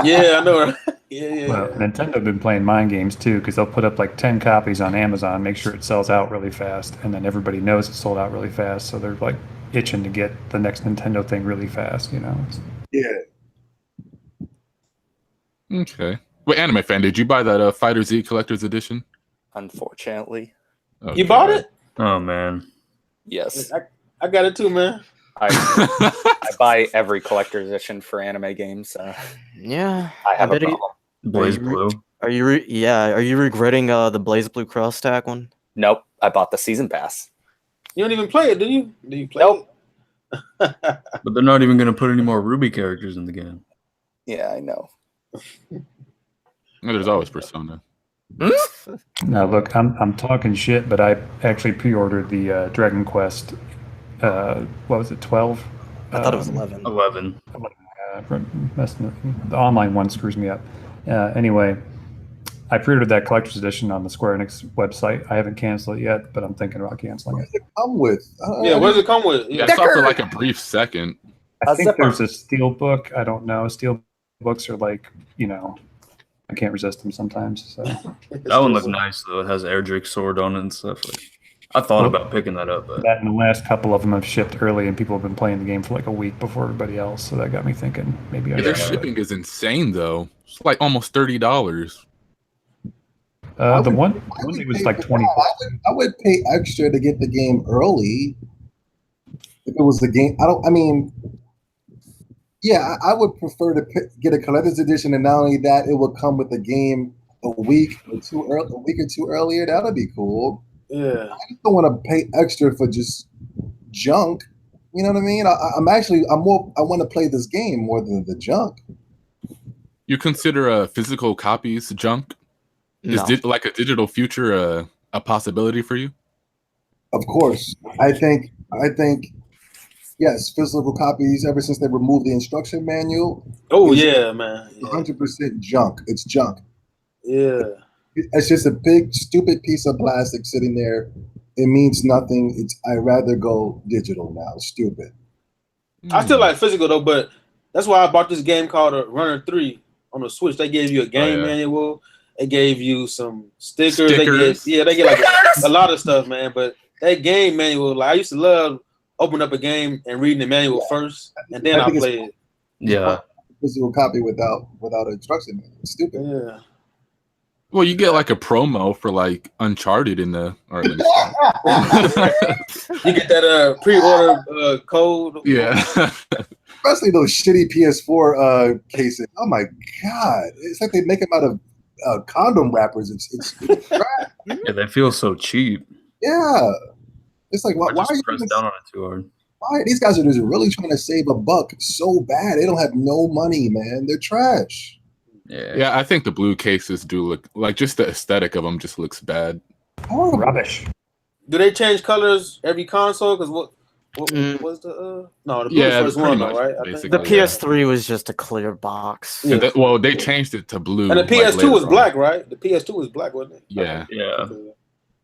Yeah, I know. Yeah. Well, Nintendo have been playing mind games too, because they'll put up like 10 copies on Amazon, make sure it sells out really fast, and then everybody knows it sold out really fast, so they're like itching to get the next Nintendo thing really fast, Yeah. Okay. Wait, Anime Fan, did you buy that Fighter Z Collector's Edition? Unfortunately. Okay. You bought it? Oh man. Yes. I got it too, man. I buy every collector's edition for anime games. Yeah, I have a bet you- problem. Blaze Are you re- Blue. Are you regretting the Blaze Blue Cross Tag one? Nope, I bought the season pass. You don't even play it, do you? Do you play Nope. it? But they're not even going to put any more Ruby characters in the game. Yeah, I know. There's always Persona. Now look, I'm talking shit, but I actually pre-ordered the Dragon Quest. What was it? 12. I thought it was 11. 11. The online one screws me up. Anyway, I pre-ordered that collector's edition on the Square Enix website. I haven't canceled it yet, but I'm thinking about canceling it. Come with. Yeah, what does it come with? Yeah, I saw for like a brief second. I think there's a steel book. I don't know. Steel books are like, I can't resist them sometimes. So That one looked nice, though. It has Erdrick's sword on it and stuff. I thought about picking that up, but that and the last couple of them have shipped early, and people have been playing the game for like a week before everybody else. So that got me thinking maybe I Their should. shipping is insane, though. It's like almost $30. The one was like 20. I would pay extra to get the game early. If it was the game, I would prefer to get a collector's edition, and not only that, it would come with the game a week or two earlier. That would be cool. Yeah, I just don't want to pay extra for just junk. You know what I mean? I want to play this game more than the junk. You consider physical copies junk? No. Is like a digital future a possibility for you? Of course, I think yes, physical copies. Ever since they removed the instruction manual. Oh yeah, man. 100% junk. It's junk. Yeah. It's just a big, stupid piece of plastic sitting there. It means nothing. I'd rather go digital now. Stupid. I still like physical though, but that's why I bought this game called Runner 3 on the Switch. They gave you a game manual. They gave you some stickers. They get like a lot of stuff, man. But that game manual, like I used to love opening up a game and reading the manual first, and then I play it. Yeah. Physical copy without instruction manual. It's stupid. Yeah. Well, you get like a promo for like Uncharted in the. You get that pre-order code. Yeah. Especially those shitty PS4 cases. Oh my god! It's like they make them out of condom wrappers. It's crap. Yeah, they feel so cheap. Yeah, it's like why Just are you press down on it too hard? Why these guys are just really trying to save a buck so bad? They don't have no money, man. They're trash. Yeah, I think the blue cases do look like just the aesthetic of them just looks bad. Horrible. Rubbish. Do they change colors every console? Because what was the the blue first one though, right? I think. The PS3 was just a clear box. Yeah. They changed it to blue. And the PS2 was on. black, right? The PS2 was black, wasn't it? Yeah. Yeah.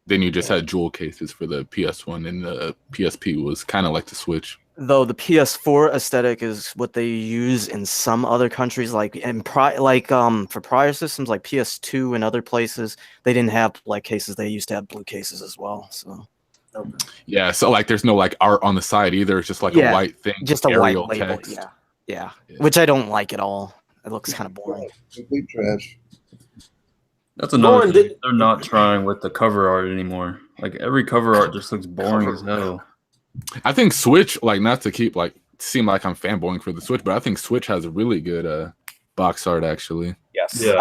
Then you just had jewel cases for the PS1, and the PSP was kind of like the Switch. Though the PS4 aesthetic is what they use in some other countries, for prior systems like PS2 and other places, they didn't have black cases. They used to have blue cases as well. So yeah, so like there's no like art on the side either. It's just like a white thing, just a white label. text. Yeah, which I don't like at all. It looks kind of boring. Complete trash. That's another thing. They're not trying with the cover art anymore. Like every cover art just looks boring as hell. I think Switch, like not to keep like seem like I'm fanboying for the Switch, but I think Switch has a really good box art actually. Yes. Yeah.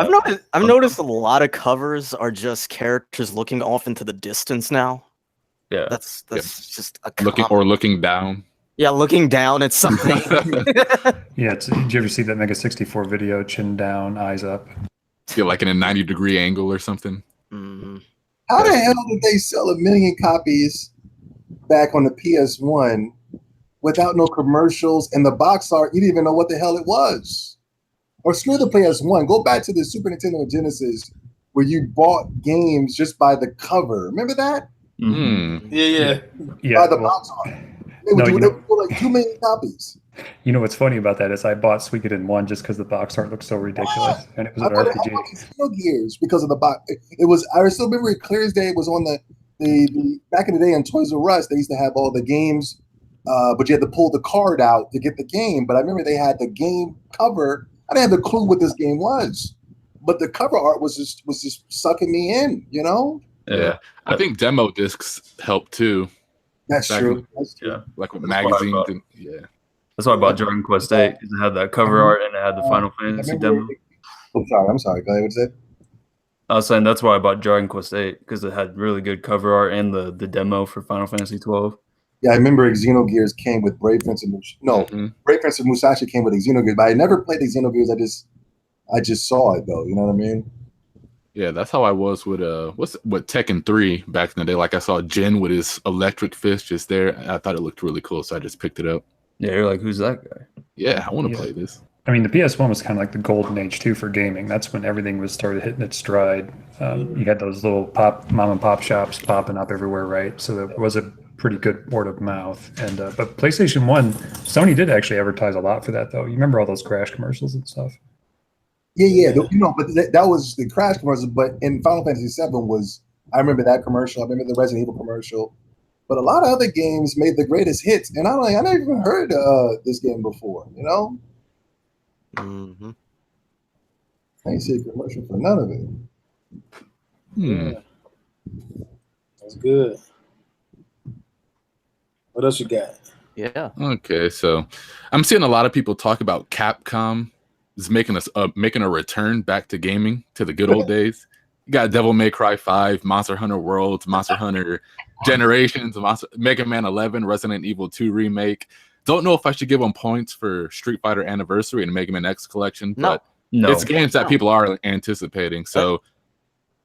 I've noticed a lot of covers are just characters looking off into the distance now. Yeah. That's just a looking down. Yeah, looking down at something. Yeah, did you ever see that Mega 64 video? Chin down, eyes up. Yeah, like in a 90-degree angle or something. Mm-hmm. How the hell did they sell 1 million copies back on the PS1 without no commercials and the box art? You didn't even know what the hell it was. Or screw the PS1. Go back to the Super Nintendo and Genesis where you bought games just by the cover. Remember that? Mm-hmm. Yeah. By the box art. They would do like 2 million copies. You know what's funny about that is I bought Suikoden 1 just because the box art looked so ridiculous, and it was an RPG. Gears because of the box. It was. I still remember it clear as day. It was on the back in the day in Toys R Us. They used to have all the games, but you had to pull the card out to get the game. But I remember they had the game cover. I didn't have a clue what this game was, but the cover art was just sucking me in. You know. Yeah, I think demo discs help too. That's true. That's true. Yeah, like with magazines and That's why I bought Dragon Quest 8 because it had that cover art and it had the Final Fantasy demo. I'm sorry. Go ahead. What's it? I was saying that's why I bought Dragon Quest 8 because it had really good cover art and the demo for Final Fantasy 12. Yeah, I remember Xenogears came with Brave Fencer. Brave Fencer Musashi came with Xenogears, but I never played the Xenogears. I just saw it though. You know what I mean? Yeah, that's how I was with Tekken 3 back in the day. Like I saw Jin with his electric fist just there. I thought it looked really cool, so I just picked it up. Yeah, you're like, who's that guy? Yeah, I want to play this. I mean, the PS1 was kind of like the golden age too for gaming. That's when everything was started hitting its stride. You had those little mom and pop shops popping up everywhere, right? So there was a pretty good word of mouth. And but PlayStation 1, Sony did actually advertise a lot for that, though. You remember all those Crash commercials and stuff? Yeah. But that was the Crash commercial. But in Final Fantasy 7 I remember that commercial. I remember the Resident Evil commercial. But a lot of other games made the greatest hits, and I never even heard this game before. You know. Mm-hmm. I ain't see a commercial for none of it. Yeah. That's good. What else you got? Yeah. Okay, so I'm seeing a lot of people talk about Capcom is making a return back to gaming to the good old days. You got Devil May Cry 5, Monster Hunter Worlds, Monster Hunter Generations, Mega Man 11, Resident Evil 2 remake. Don't know if I should give them points for Street Fighter Anniversary and Mega Man X Collection, but it's games that people are anticipating. So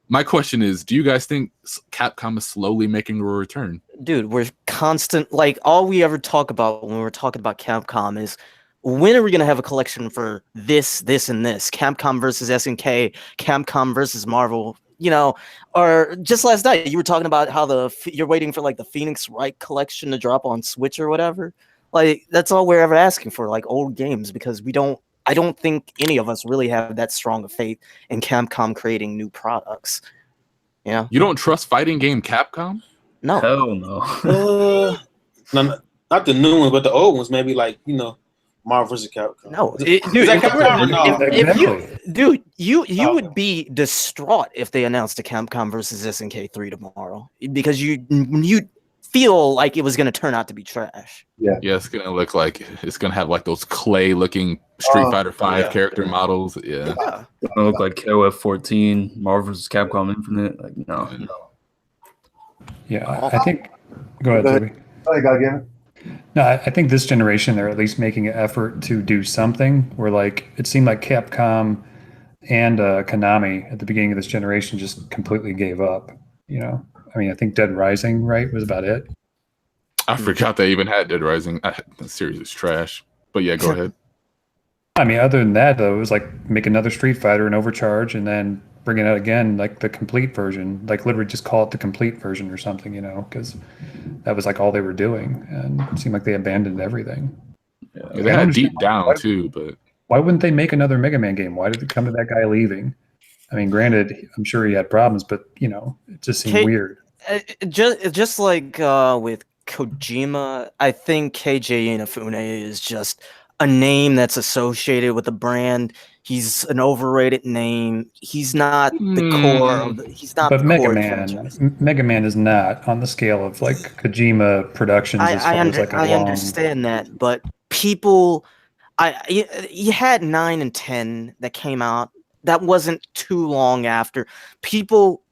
my question is, do you guys think Capcom is slowly making a return? Dude, we're constant, like, all we ever talk about when we're talking about Capcom is, when are we going to have a collection for this, and this? Capcom versus SNK, Capcom versus Marvel, you know, or just last night, you were talking about how you're waiting for, like, the Phoenix Wright collection to drop on Switch or whatever. Like, that's all we're ever asking for, like, old games, because I don't think any of us really have that strong of faith in Capcom creating new products. Yeah. You don't trust fighting game Capcom? No. Hell no. No, not the new ones, but the old ones, maybe, like, you know, Marvel vs. Capcom. No, dude, you would be distraught if they announced a Capcom versus SNK 3 tomorrow, because you feel like it was going to turn out to be trash. Yeah, it's going to look like it's going to have like those clay looking Street Fighter 5 character models. Yeah. It's going to look like KOF 14, Marvel vs. Capcom Infinite. Like, no. Yeah, I think. Go ahead, Toby. No, I think this generation they're at least making an effort to do something. Where, like, it seemed like Capcom and Konami at the beginning of this generation just completely gave up. You know, I mean, I think Dead Rising, right, was about it. I forgot they even had Dead Rising. The series is trash. But yeah, go ahead. I mean, other than that, though, it was like make another Street Fighter and overcharge, and then bring it out again, like the complete version, like literally just call it the complete version or something, you know, because that was like all they were doing, and it seemed like they abandoned everything. Yeah, they had Deep Down too, but why wouldn't they make another Mega Man game? Why did it come to that guy leaving? I mean, granted, I'm sure he had problems, but you know, it just seemed weird. Just like with Kojima, I think KJ Inafune is just a name that's associated with a brand. He's an overrated name. He's not the core of he's not but the Mega core Man. Mega Man is not on the scale of like Kojima Productions. I understand that, but people, you had 9 and 10 that came out. That wasn't too long after people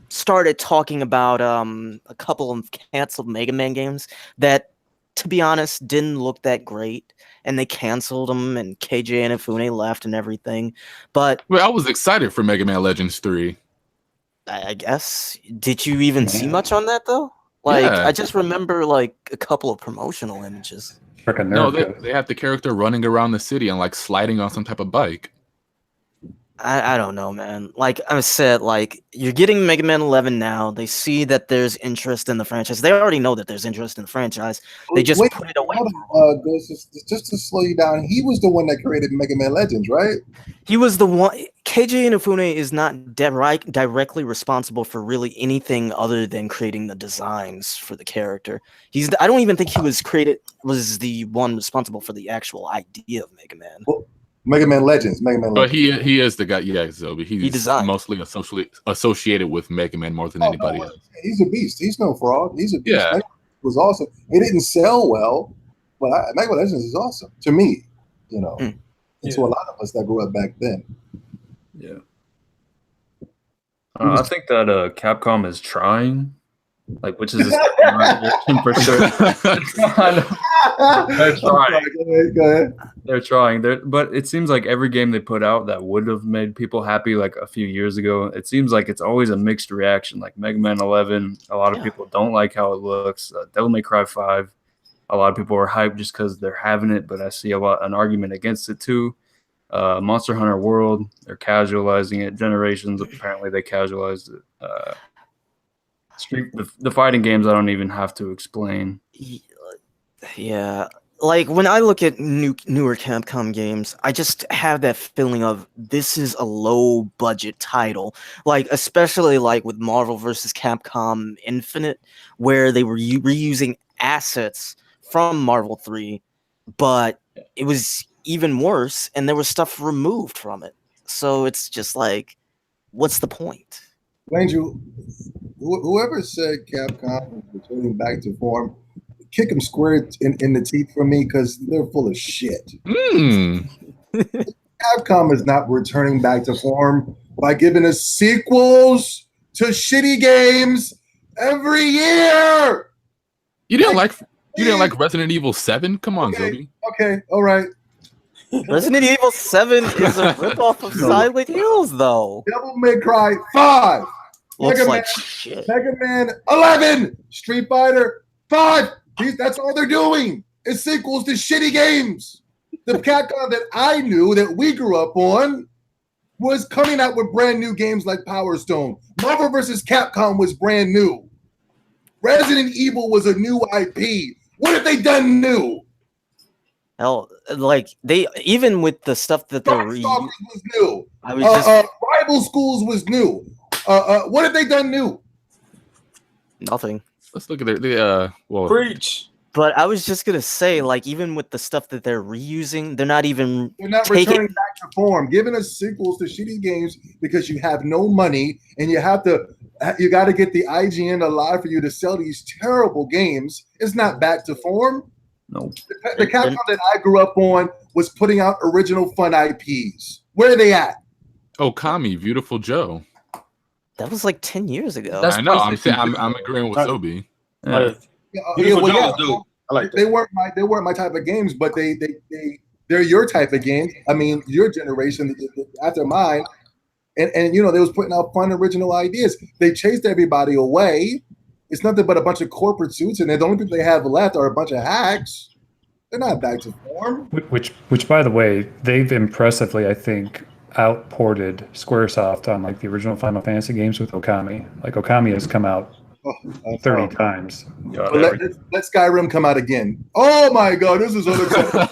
started talking about a couple of canceled Mega Man games that, to be honest, didn't look that great, and they canceled them, and KJ Inafune left and everything. But I was excited for Mega Man Legends 3. I guess. Did you even see much on that though? Like, I just remember like a couple of promotional images. No, they have the character running around the city and like sliding on some type of bike. I don't know, man. Like I said, like, you're getting Mega Man 11 now. They see that there's interest in the franchise. They already know that there's interest in the franchise. They just put it away. Just to slow you down, he was the one that created Mega Man Legends, right? He was the one. KJ Inafune is not directly responsible for really anything other than creating the designs for the character. I don't even think he was the one responsible for the actual idea of Mega Man. Well, Mega Man Legends. But he is the guy. Yeah, so he's mostly associated with Mega Man more than anybody else. He's a beast. He's no fraud. He's a beast. Yeah, it was awesome. It didn't sell well, Well, Mega Man Legends is awesome to me, you know, and to a lot of us that grew up back then. Yeah. I think that Capcom is trying, like, which is for sure. They're trying. Go ahead. They're trying. But it seems like every game they put out that would have made people happy, like a few years ago, it seems like it's always a mixed reaction. Like Mega Man 11, a lot of people don't like how it looks. Devil May Cry 5, a lot of people are hyped just because they're having it, but I see an argument against it too. Monster Hunter World, they're casualizing it. Generations, apparently they casualized it. The fighting games, I don't even have to explain. Yeah, like when I look at newer Capcom games, I just have that feeling of this is a low budget title. Like especially like with Marvel vs. Capcom Infinite, where they were reusing assets from Marvel 3, but it was even worse, and there was stuff removed from it. So it's just like, what's the point? Angel, whoever said Capcom was returning back to form, kick them square in the teeth for me because they're full of shit. Capcom is not returning back to form by giving us sequels to shitty games every year. You didn't like Resident Evil 7? Come on, Zobi. Okay, all right. Resident Evil 7 is a ripoff of Silent Hills, though. Devil May Cry 5. Looks like shit. Mega Man 11. Street Fighter 5. That's all they're doing is sequels to shitty games. The Capcom that I knew that we grew up on was coming out with brand new games like Power Stone. Marvel vs. Capcom was brand new. Resident Evil was a new IP. What have they done new? Hell, like they even with the stuff that they're was new. I was just Rival Schools was new. What have they done new? Nothing. Let's look at their Preach. But I was just gonna say, like, even with the stuff that they're reusing, they're not returning back to form, giving us sequels to shitty games because you have no money and you got to get the IGN alive for you to sell these terrible games. It's not back to form. No. The Capcom that I grew up on was putting out original fun IPs. Where are they at? Okami, Beautiful Joe. That was like 10 years ago. I know. I'm agreeing with Sobi. I like that. They weren't my type of games, but they're your type of game. I mean, your generation after mine, and you know they was putting out fun original ideas. They chased everybody away. It's nothing but a bunch of corporate suits, and the only people they have left are a bunch of hacks. They're not back to form. Which, by the way, they've impressively, I think, outported Squaresoft on like the original Final Fantasy games with Okami. Like Okami has come out 30 times. Let Skyrim come out again. Oh my God, this is unacceptable.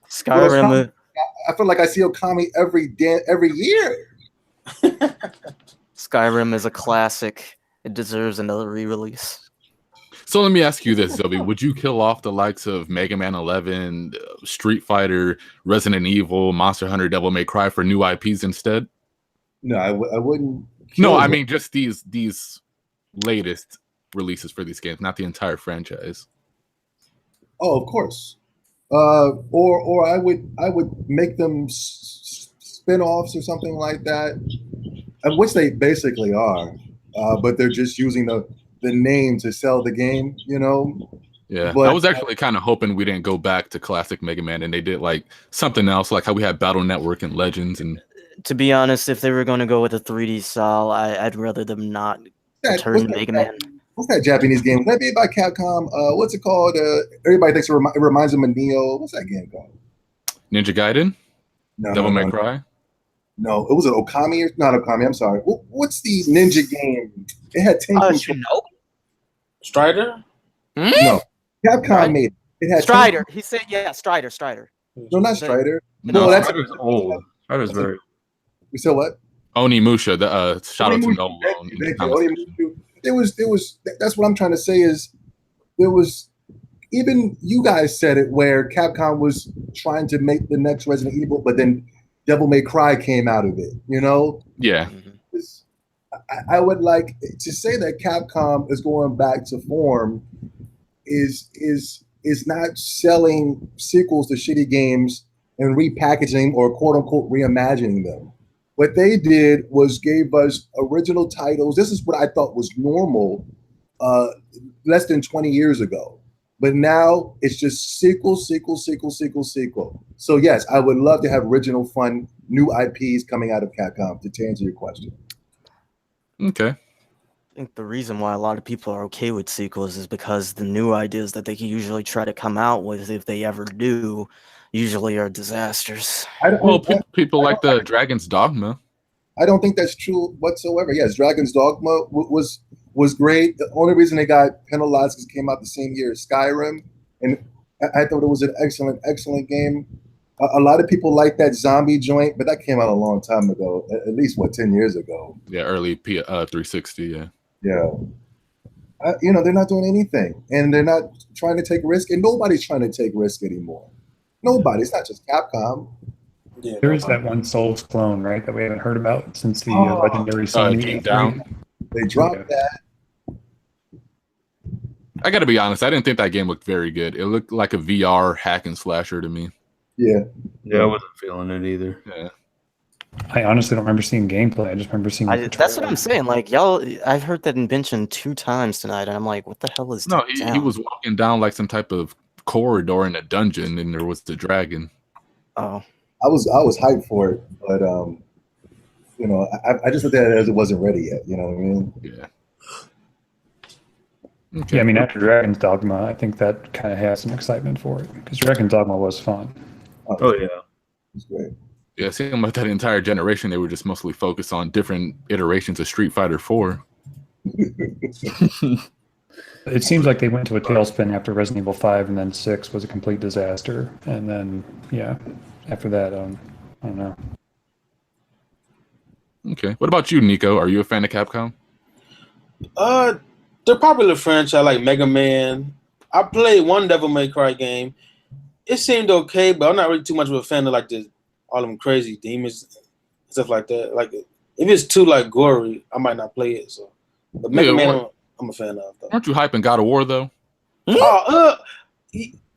Skyrim. I feel like I see Okami every year. Skyrim is a classic. It deserves another re-release. So let me ask you this, Zobi. Would you kill off the likes of Mega Man 11, Street Fighter, Resident Evil, Monster Hunter, Devil May Cry for new IPs instead? No, I wouldn't. No, I mean just these latest releases for these games, not the entire franchise. Oh, of course. Or I would make them spin-offs or something like that, which they basically are. But they're just using the name to sell the game, you know? Yeah, but, I was actually kind of hoping we didn't go back to classic Mega Man and they did like something else, like how we had Battle Network and Legends. And to be honest, if they were going to go with a 3D style, I'd rather them not return Mega Man. What's that Japanese game? Was that made by Capcom? What's it called? Everybody thinks it reminds them of Neo. What's that game called? Ninja Gaiden? No, Devil May Cry? No, it was an Okami. Not Okami. I'm sorry. What's the ninja game? It had 10. Strider? No, Capcom made it. It had Strider. He said, Strider. No, not Strider. No, that's old. Strider's very. You said what? Onimusha. The shout out to No Lone. It was. That's what I'm trying to say. Is there was even you guys said it where Capcom was trying to make the next Resident Evil, but then Devil May Cry came out of it. You know? Yeah. I would like to say that Capcom is going back to form. is not selling sequels to shitty games and repackaging or quote unquote reimagining them. What they did was gave us original titles. This is what I thought was normal less than 20 years ago. But now it's just sequel. So yes, I would love to have original fun, new IPs coming out of Capcom, to answer your question. Okay. I think the reason why a lot of people are okay with sequels is because the new ideas that they can usually try to come out with, if they ever do, usually are disasters. People like the Dragon's Dogma. I don't think that's true whatsoever. Yes, Dragon's Dogma was great. The only reason they got penalized is it came out the same year as Skyrim, and I thought it was an excellent game. A lot of people like that zombie joint, but that came out a long time ago, at least 10 years ago. Yeah, early 360. Yeah. Yeah. They're not doing anything, and they're not trying to take risk, and nobody's trying to take risk anymore. Nobody. It's not just Capcom. Yeah, There is that one Souls clone, right, that we haven't heard about since the legendary Sony. Down. They dropped that. I got to be honest. I didn't think that game looked very good. It looked like a VR hack and slasher to me. Yeah. I wasn't feeling it either. Yeah. I honestly don't remember seeing gameplay. I just remember seeing. That's what I'm saying. Like, y'all, I've heard that mentioned 2 times tonight, and I'm like, what the hell is? No, he was walking down like some type of corridor in a dungeon, and there was the dragon. Oh. I was hyped for it, but I just looked at it as it wasn't ready yet. You know what I mean? Yeah. Okay. Yeah, I mean, after Dragon's Dogma, I think that kind of has some excitement for it because Dragon's Dogma was fun. Oh yeah, it's great. Yeah, it seemed like that entire generation they were just mostly focused on different iterations of Street Fighter 4. It seems like they went to a tailspin after Resident Evil 5, and then 6 was a complete disaster, and then after that, I don't know. Okay, what about you, Nico? Are you a fan of Capcom? They're popular franchise like Mega Man. I played one Devil May Cry game. It seemed okay, but I'm not really too much of a fan of like all them crazy demons, stuff like that. Like if it's too like gory, I might not play it. So, but Mega Man, I'm a fan of. Though. Aren't you hyping God of War though? It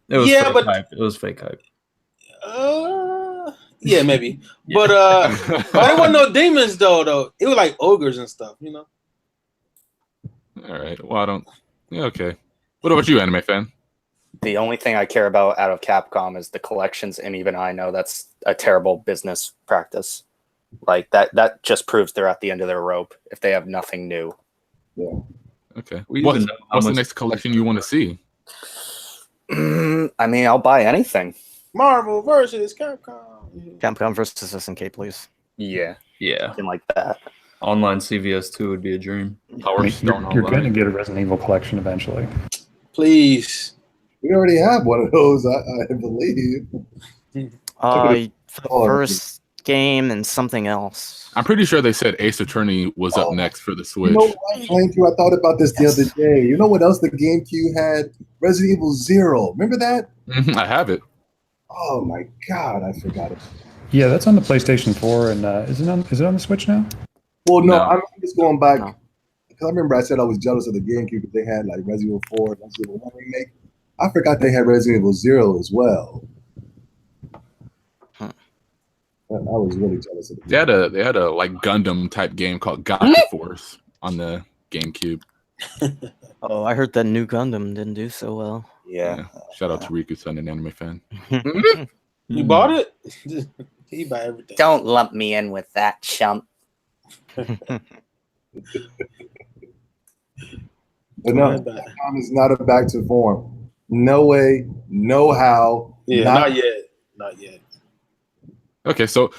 was yeah, but hype. It was fake hype. Yeah, maybe. But there wasn't no demons though. It was like ogres and stuff, you know. All right. Well, I don't. Yeah. Okay. What about you, anime fan? The only thing I care about out of Capcom is the collections, and even I know that's a terrible business practice. Like that just proves they're at the end of their rope if they have nothing new. Yeah. Okay. What's the next collection you want to see? I mean, I'll buy anything. Marvel versus Capcom. Capcom versus SNK, please. Yeah. Something like that. Online CVS 2 would be a dream. You're going to get a Resident Evil collection eventually. Please. We already have one of those, I believe. For the first game and something else. I'm pretty sure they said Ace Attorney was up next for the Switch. You know what, I thought about this the other day. You know what else the GameCube had? Resident Evil 0. Remember that? I have it. Oh my God, I forgot it. Yeah, that's on the PlayStation 4, and is it on the Switch now? Well, no. I'm just going back because I remember I said I was jealous of the GameCube because they had like Resident Evil 4, Resident Evil 1 remake. I forgot they had Resident Evil 0 as well. I was really jealous of it. They had a like Gundam type game called Gotcha Force on the GameCube. Oh, I heard that new Gundam didn't do so well. Yeah. Shout out to Riku-san, an anime fan. You bought it? He buy everything. Don't lump me in with that chump. But no, Capcom is not back to form. No way, no how. Yeah, not yet. Okay, so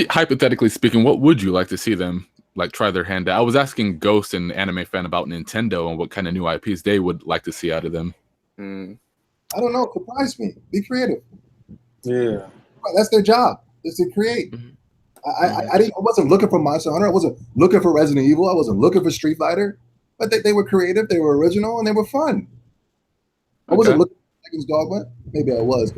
hypothetically speaking, what would you like to see them like try their hand at? I was asking Ghost and Anime Fan about Nintendo and what kind of new IPs they would like to see out of them. I don't know. Surprise me. Be creative. Yeah, that's their job. Is to create. I wasn't looking for Monster Hunter. I wasn't looking for Resident Evil. I wasn't looking for Street Fighter. But they were creative. They were original, and they were fun. I wasn't looking for Dragon's Dogma. Maybe I was.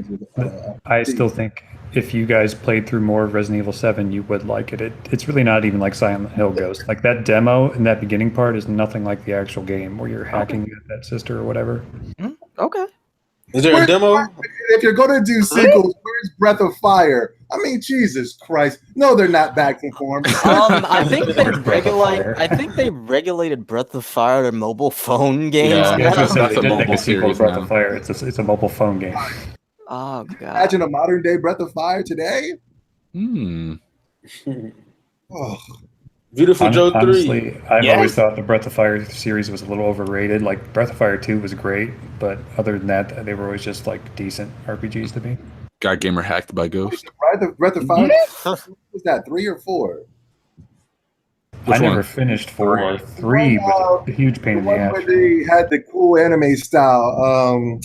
I still think if you guys played through more of Resident Evil 7, you would like it. It's really not even like Silent Hill Ghost. Like that demo in that beginning part is nothing like the actual game where you're hacking at that sister or whatever. Okay. Is there a demo? If you're going to do sequels, where's Breath of Fire? I mean, Jesus Christ. No, they're not back in form. I think they regulated Breath of Fire to mobile phone games. Yeah, Yeah, I was gonna say, that's they a did make mobile a sequel to series Breath now. of Fire. It's a mobile phone game. Oh god. Imagine a modern day Breath of Fire today. Hmm. Oh, Beautiful Joe 3. Honestly, I've Yes. always thought the Breath of Fire series was a little overrated. Like Breath of Fire 2 was great, but other than that, they were always just like decent RPGs to me. Guy Gamer hacked by Ghost. Breath of Fire. What was that, 3 or 4? I Which never one? finished 4. 3 was a huge pain The in the one ass. where they had the cool anime style.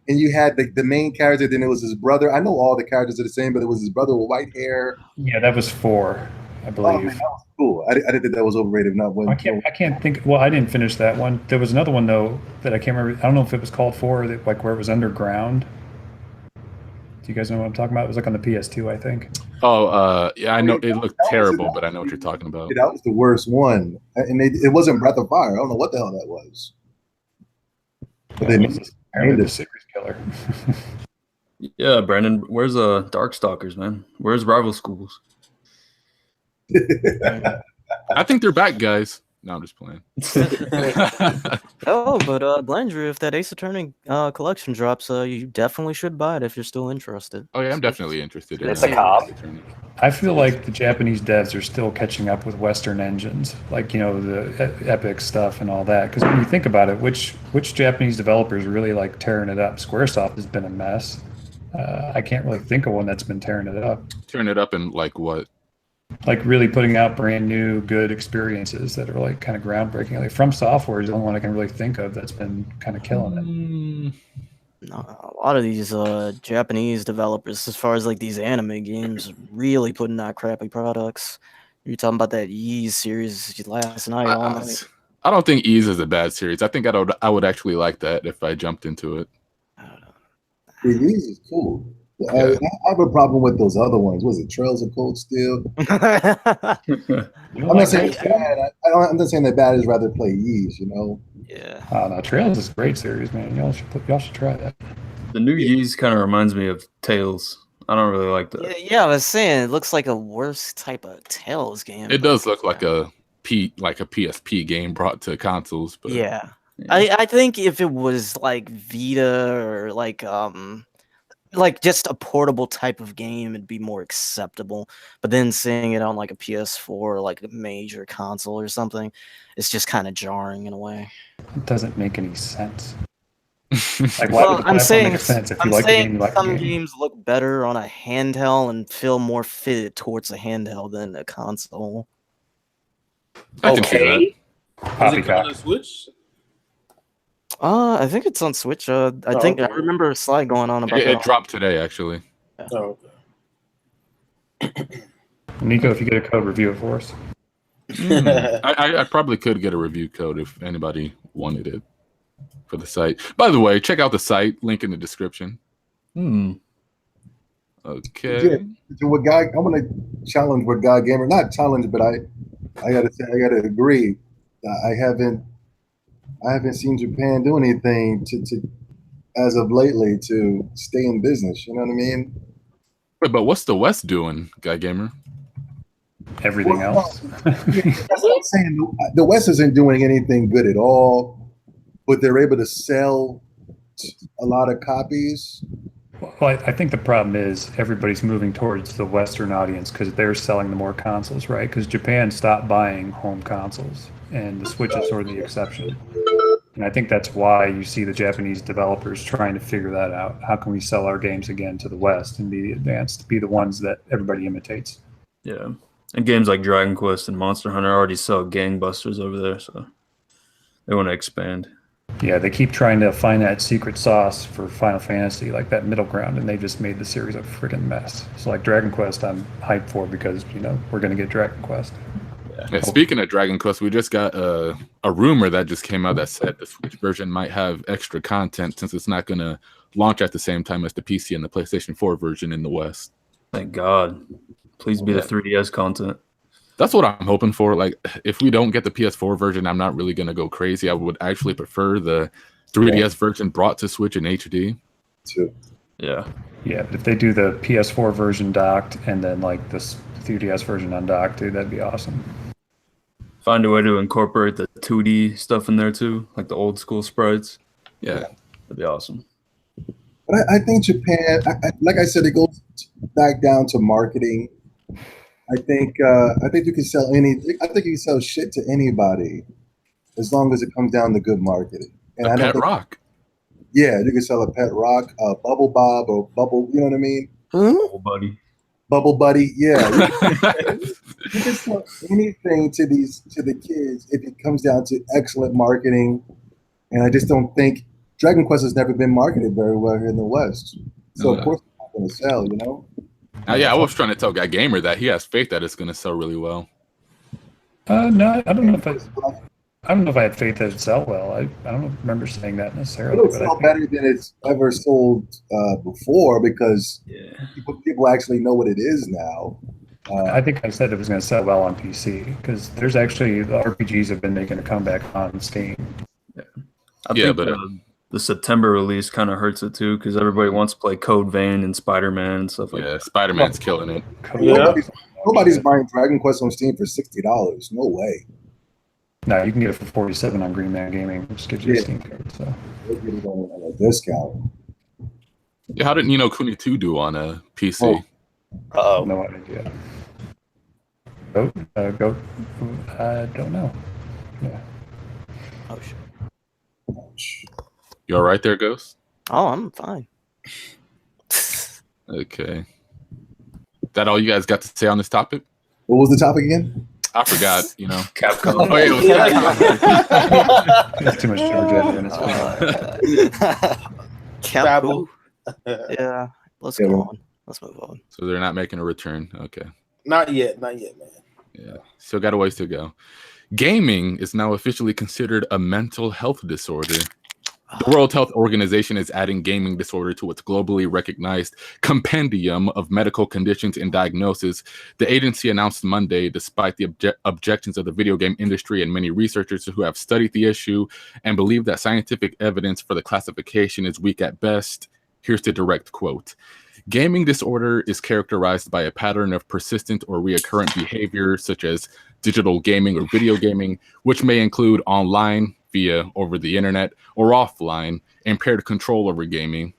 And you had the main character, then it was his brother. I know all the characters are the same, but it was his brother with white hair. Yeah, that was 4, I Oh, believe. man, that was cool. I didn't think that was overrated. Not when I can't think. Well, I didn't finish that one. There was another one though that I can't remember. I don't know if it was called 4, that, like where it was underground. Do you guys know what I'm talking about? It was like on the PS2, I think. Oh, yeah, I know it looked That was- terrible, but I know what you're talking about. that was the worst one, and it wasn't Breath of Fire. I don't know what the hell that was. But they It made was apparently the series killer. Yeah, Brandon, where's Darkstalkers, man? Where's Rival Schools? I think they're back, guys. No, I'm just playing. Oh, but Blandrew, if that Ace Attorney collection drops, you definitely should buy it if you're still interested. Oh yeah, I'm definitely interested in It's a cop. I feel like the Japanese devs are still catching up with Western engines, like, you know, the Epic stuff and all that. Because when you think about it, which Japanese developers really like tearing it up? Squaresoft has been a mess. I can't really think of one that's been tearing it up. Turn it up and like what? Like really putting out brand new good experiences that are like kind of groundbreaking. Like From Software is the only one I can really think of that's been kind of killing it. No, a lot of these Japanese developers, as far as like these anime games, really putting out crappy products. You're talking about that Ys series last night. all night. I don't think Ys is a bad series. I think I would actually like that if I jumped into it. I don't know. It is cool. Yeah. I have a problem with those other ones. Was it Trails of Cold Steel? You I'm like not saying that? it's bad. I'm not saying that bad is rather play Ys, you know. Yeah. No, Trails is a great series, man. Y'all should try that. The new Ys kind of reminds me of Tales. I don't really like that. Yeah, I was saying it looks like a worse type of Tales game. It does look like a PSP game brought to consoles, but Yeah. I think if it was like Vita or like just a portable type of game, it'd be more acceptable. But then seeing it on like a PS4 or like a major console or something, it's just kind of jarring in a way. It doesn't make any sense. Like, why Well, would the I'm platform saying, make sense if you I'm like the game? saying You like some the game. games look better on a handheld and feel more fitted towards a handheld than a console. I can see that. Is it coming Poppycock. on Switch? I think it's on Switch. I think I okay. remember a slide going on about It that. dropped today, actually. Oh, okay. Nico, if you get a code, review it for us. I probably could get a review code if anybody wanted it for the site. By the way, check out the site. Link in the description. Okay. So what guy? I'm gonna challenge what Guy Gamer. Not challenge, but I gotta say I gotta agree. I haven't seen Japan do anything to as of lately to stay in business. You know what I mean? But what's the West doing, Guy Gamer? Everything Well, else. That's what I'm saying. The West isn't doing anything good at all, but they're able to sell a lot of copies. Well, I think the problem is everybody's moving towards the Western audience because they're selling the more consoles, right? Because Japan stopped buying home consoles, and the Switch is sort of the exception. And I think that's why you see the Japanese developers trying to figure that out. How can we sell our games again to the West and be advanced, be the ones that everybody imitates? Yeah. And games like Dragon Quest and Monster Hunter already sell gangbusters over there, so they want to expand. Yeah, they keep trying to find that secret sauce for Final Fantasy, like that middle ground, and they just made the series a freaking mess. So like Dragon Quest, I'm hyped for because, you know, we're going to get Dragon Quest. Yeah, speaking of Dragon Quest, we just got a rumor that just came out that said the Switch version might have extra content since it's not going to launch at the same time as the PC and the PlayStation 4 version in the West. Thank God. Please be the 3DS content. That's what I'm hoping for. Like, if we don't get the PS4 version, I'm not really gonna go crazy. I would actually prefer the 3DS version brought to Switch in HD. Too. Yeah. Yeah, but if they do the PS4 version docked and then like this 3DS version undocked, dude, that'd be awesome. Find a way to incorporate the 2D stuff in there too, like the old school sprites. Yeah, that'd be awesome. But I think Japan, like I said, it goes back down to marketing. I think you can sell anything. I think you can sell shit to anybody as long as it comes down to good marketing. And a I don't pet think, rock. Yeah, you can sell a pet rock, a Bubble Bob, or Bubble. You know what I mean? Bubble Buddy. Bubble Buddy. Yeah, you can sell anything to the kids if it comes down to excellent marketing. And I just don't think Dragon Quest has never been marketed very well here in the West. So of course it's not going to sell. You know. Yeah, I was trying to tell Guy Gamer that he has faith that it's going to sell really well. No, I don't know if I had faith that it'd sell well. I don't remember saying that necessarily. It'll sell better than it's ever sold before because people actually know what it is now. I think I said it was going to sell well on PC because there's actually the RPGs have been making a comeback on Steam. I think the September release kind of hurts it too because everybody wants to play Code Vein and Spider-Man and stuff like that. Yeah, Spider-Man's killing it. Nobody's buying Dragon Quest on Steam for $60. No way. No, you can get it for $47 on Green Man Gaming, which gives you a Steam code. So they get it on a discount. Yeah, how did Ni no Kuni 2 do on a PC? Uh-oh. No idea. Goat? I don't know. Yeah. Oh, shit. You all right there, Ghost? Oh, I'm fine. Okay. That all you guys got to say on this topic? What was the topic again? I forgot, Capcom. Oh, yeah, it was Capcom. There's too much George Edgar in his Capcom. Yeah. Let's go on. Let's move on. So they're not making a return. Okay. Not yet, man. Yeah. Still got a ways to go. Gaming is now officially considered a mental health disorder. The World Health Organization is adding gaming disorder to its globally recognized compendium of medical conditions and diagnoses. The agency announced Monday, despite the objections of the video game industry and many researchers who have studied the issue and believe that scientific evidence for the classification is weak at best. Here's the direct quote. Gaming disorder is characterized by a pattern of persistent or recurrent behavior, such as digital gaming or video gaming, which may include online, via over the internet, or offline, impaired control over gaming.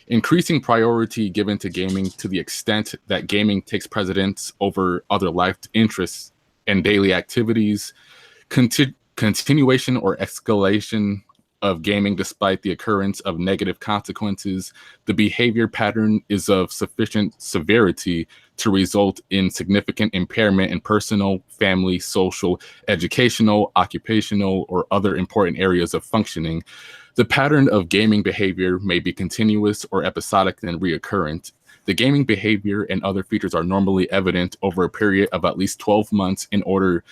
Increasing priority given to gaming to the extent that gaming takes precedence over other life interests and daily activities. Continuation or escalation of gaming despite the occurrence of negative consequences. The behavior pattern is of sufficient severity to result in significant impairment in personal, family, social, educational, occupational, or other important areas of functioning. The pattern of gaming behavior may be continuous or episodic and reoccurrent. The gaming behavior and other features are normally evident over a period of at least 12 months in order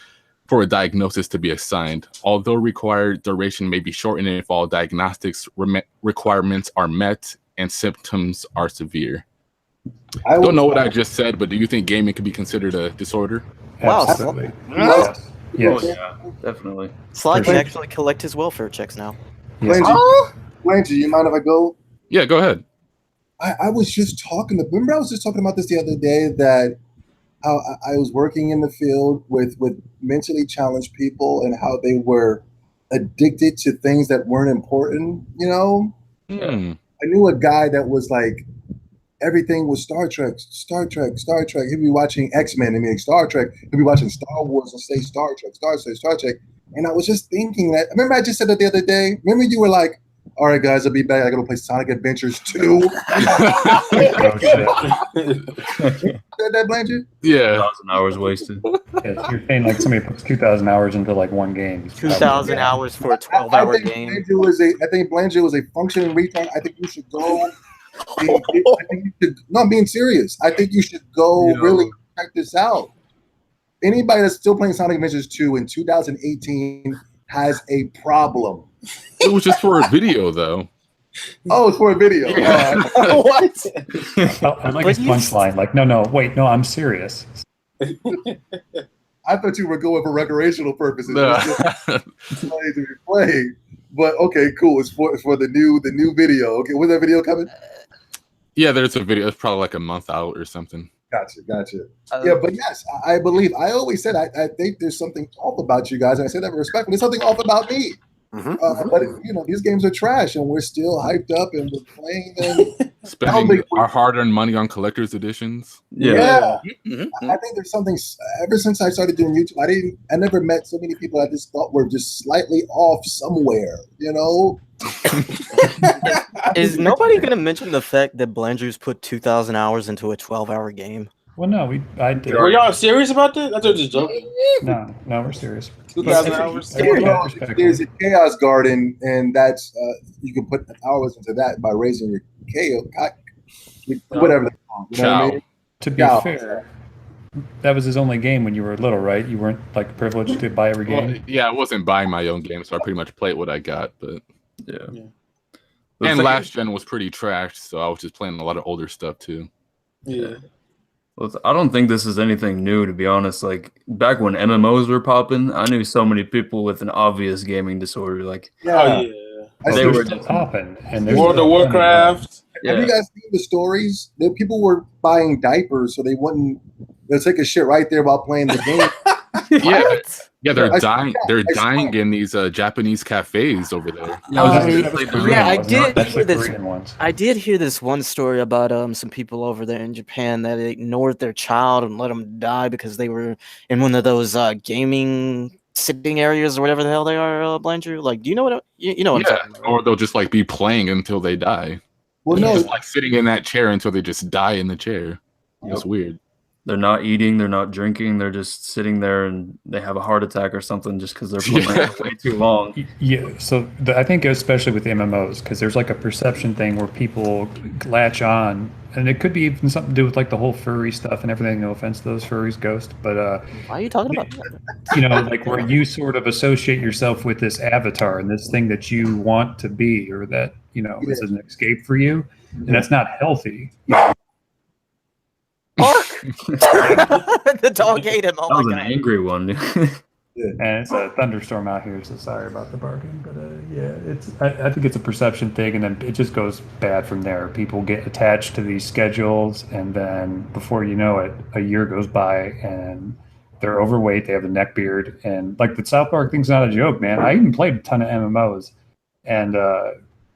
for a diagnosis to be assigned. Although required duration may be shortened if all diagnostics requirements are met and symptoms are severe. I don't know what I just said, but do you think gaming could be considered a disorder? Wow. Absolutely. Yes. Yes. Oh, yeah, definitely. Sly can actually collect his welfare checks now. Yes. Blanche, you mind if I go? Yeah, go ahead. I was just talking remember I was just talking about this the other day that how I was working in the field with mentally challenged people and how they were addicted to things that weren't important, I knew a guy that was like, everything was Star Trek. He'd be watching X-Men, Star Trek. He'd be watching Star Wars and say Star Trek. And I was just thinking that, remember I just said that the other day? Remember you were like, all right, guys, I'll be back. I got to play Sonic Adventures 2. Oh, shit. Said that, Blanchard? Yeah. 1,000 hours wasted. Yeah, you're paying like somebody puts 2,000 hours into like one game. 2,000 hours for a 12-hour game. I think Blanchard was a functioning retard. I think you should go. No, I'm being serious. I think you should go really check this out. Anybody that's still playing Sonic Adventures 2 in 2018 has a problem. It was just for a video, though. Oh, it's for a video. What? I like his punchline. Like, no, wait, no, I'm serious. I thought you were going for recreational purposes. No. It's to be played. But okay, cool. It's for the new video. Okay, when's that video coming? Yeah, there's a video. It's probably like a month out or something. Gotcha. Yeah, but yes, I believe. I always said I think there's something off about you guys, and I say that respectfully. There's something off about me. But these games are trash, and we're still hyped up, and we're playing them. Spending our hard-earned money on collector's editions. Yeah. I think there's something. Ever since I started doing YouTube, I never met so many people I just thought were just slightly off somewhere. Is nobody going to mention the fact that Blandrews put 2,000 hours into a 12-hour game? Well, no, I did. Were y'all serious about that? I thought you were just joking. No, we're serious. 2,000 hours. There's a Chaos Garden, and that's you can put hours into that by raising your chaos, whatever. You know what I mean? To be fair, that was his only game when you were little, right? You weren't like privileged to buy every game. Well, yeah, I wasn't buying my own game, so I pretty much played what I got. But yeah. And last gen was pretty trashed, so I was just playing a lot of older stuff too. Yeah. Well, I don't think this is anything new, to be honest. Like back when MMOs were popping, I knew so many people with an obvious gaming disorder. Like, they were just popping. And World of Warcraft. Have you guys seen the stories? That people were buying diapers so they wouldn't. They'll take a shit right there while playing the game. Yeah, they're dying. They're dying in these Japanese cafes over there. I did hear this one story about some people over there in Japan that ignored their child and let them die because they were in one of those gaming sitting areas or whatever the hell they are. Blandrew, like, do you know what you know? What I'm talking about, or they'll just like be playing until they die. Well, no, just like sitting in that chair until they just die in the chair. It's weird. They're not eating, they're not drinking, they're just sitting there and they have a heart attack or something just because they're playing way too long. Yeah, so I think especially with MMOs, because there's like a perception thing where people latch on, and it could be even something to do with like the whole furry stuff and everything. No offense to those furries, Ghost, but why are you talking about that? Like where you sort of associate yourself with this avatar and this thing that you want to be, or that is an escape for you, and that's not healthy. Bark! The dog ate him. Oh that was my an god! Angry one. And it's a thunderstorm out here, so sorry about the barking. But I think it's a perception thing, and then it just goes bad from there. People get attached to these schedules, and then before you know it, a year goes by, and they're overweight. They have the neck beard, and like the South Park thing's not a joke, man. I even played a ton of MMOs, and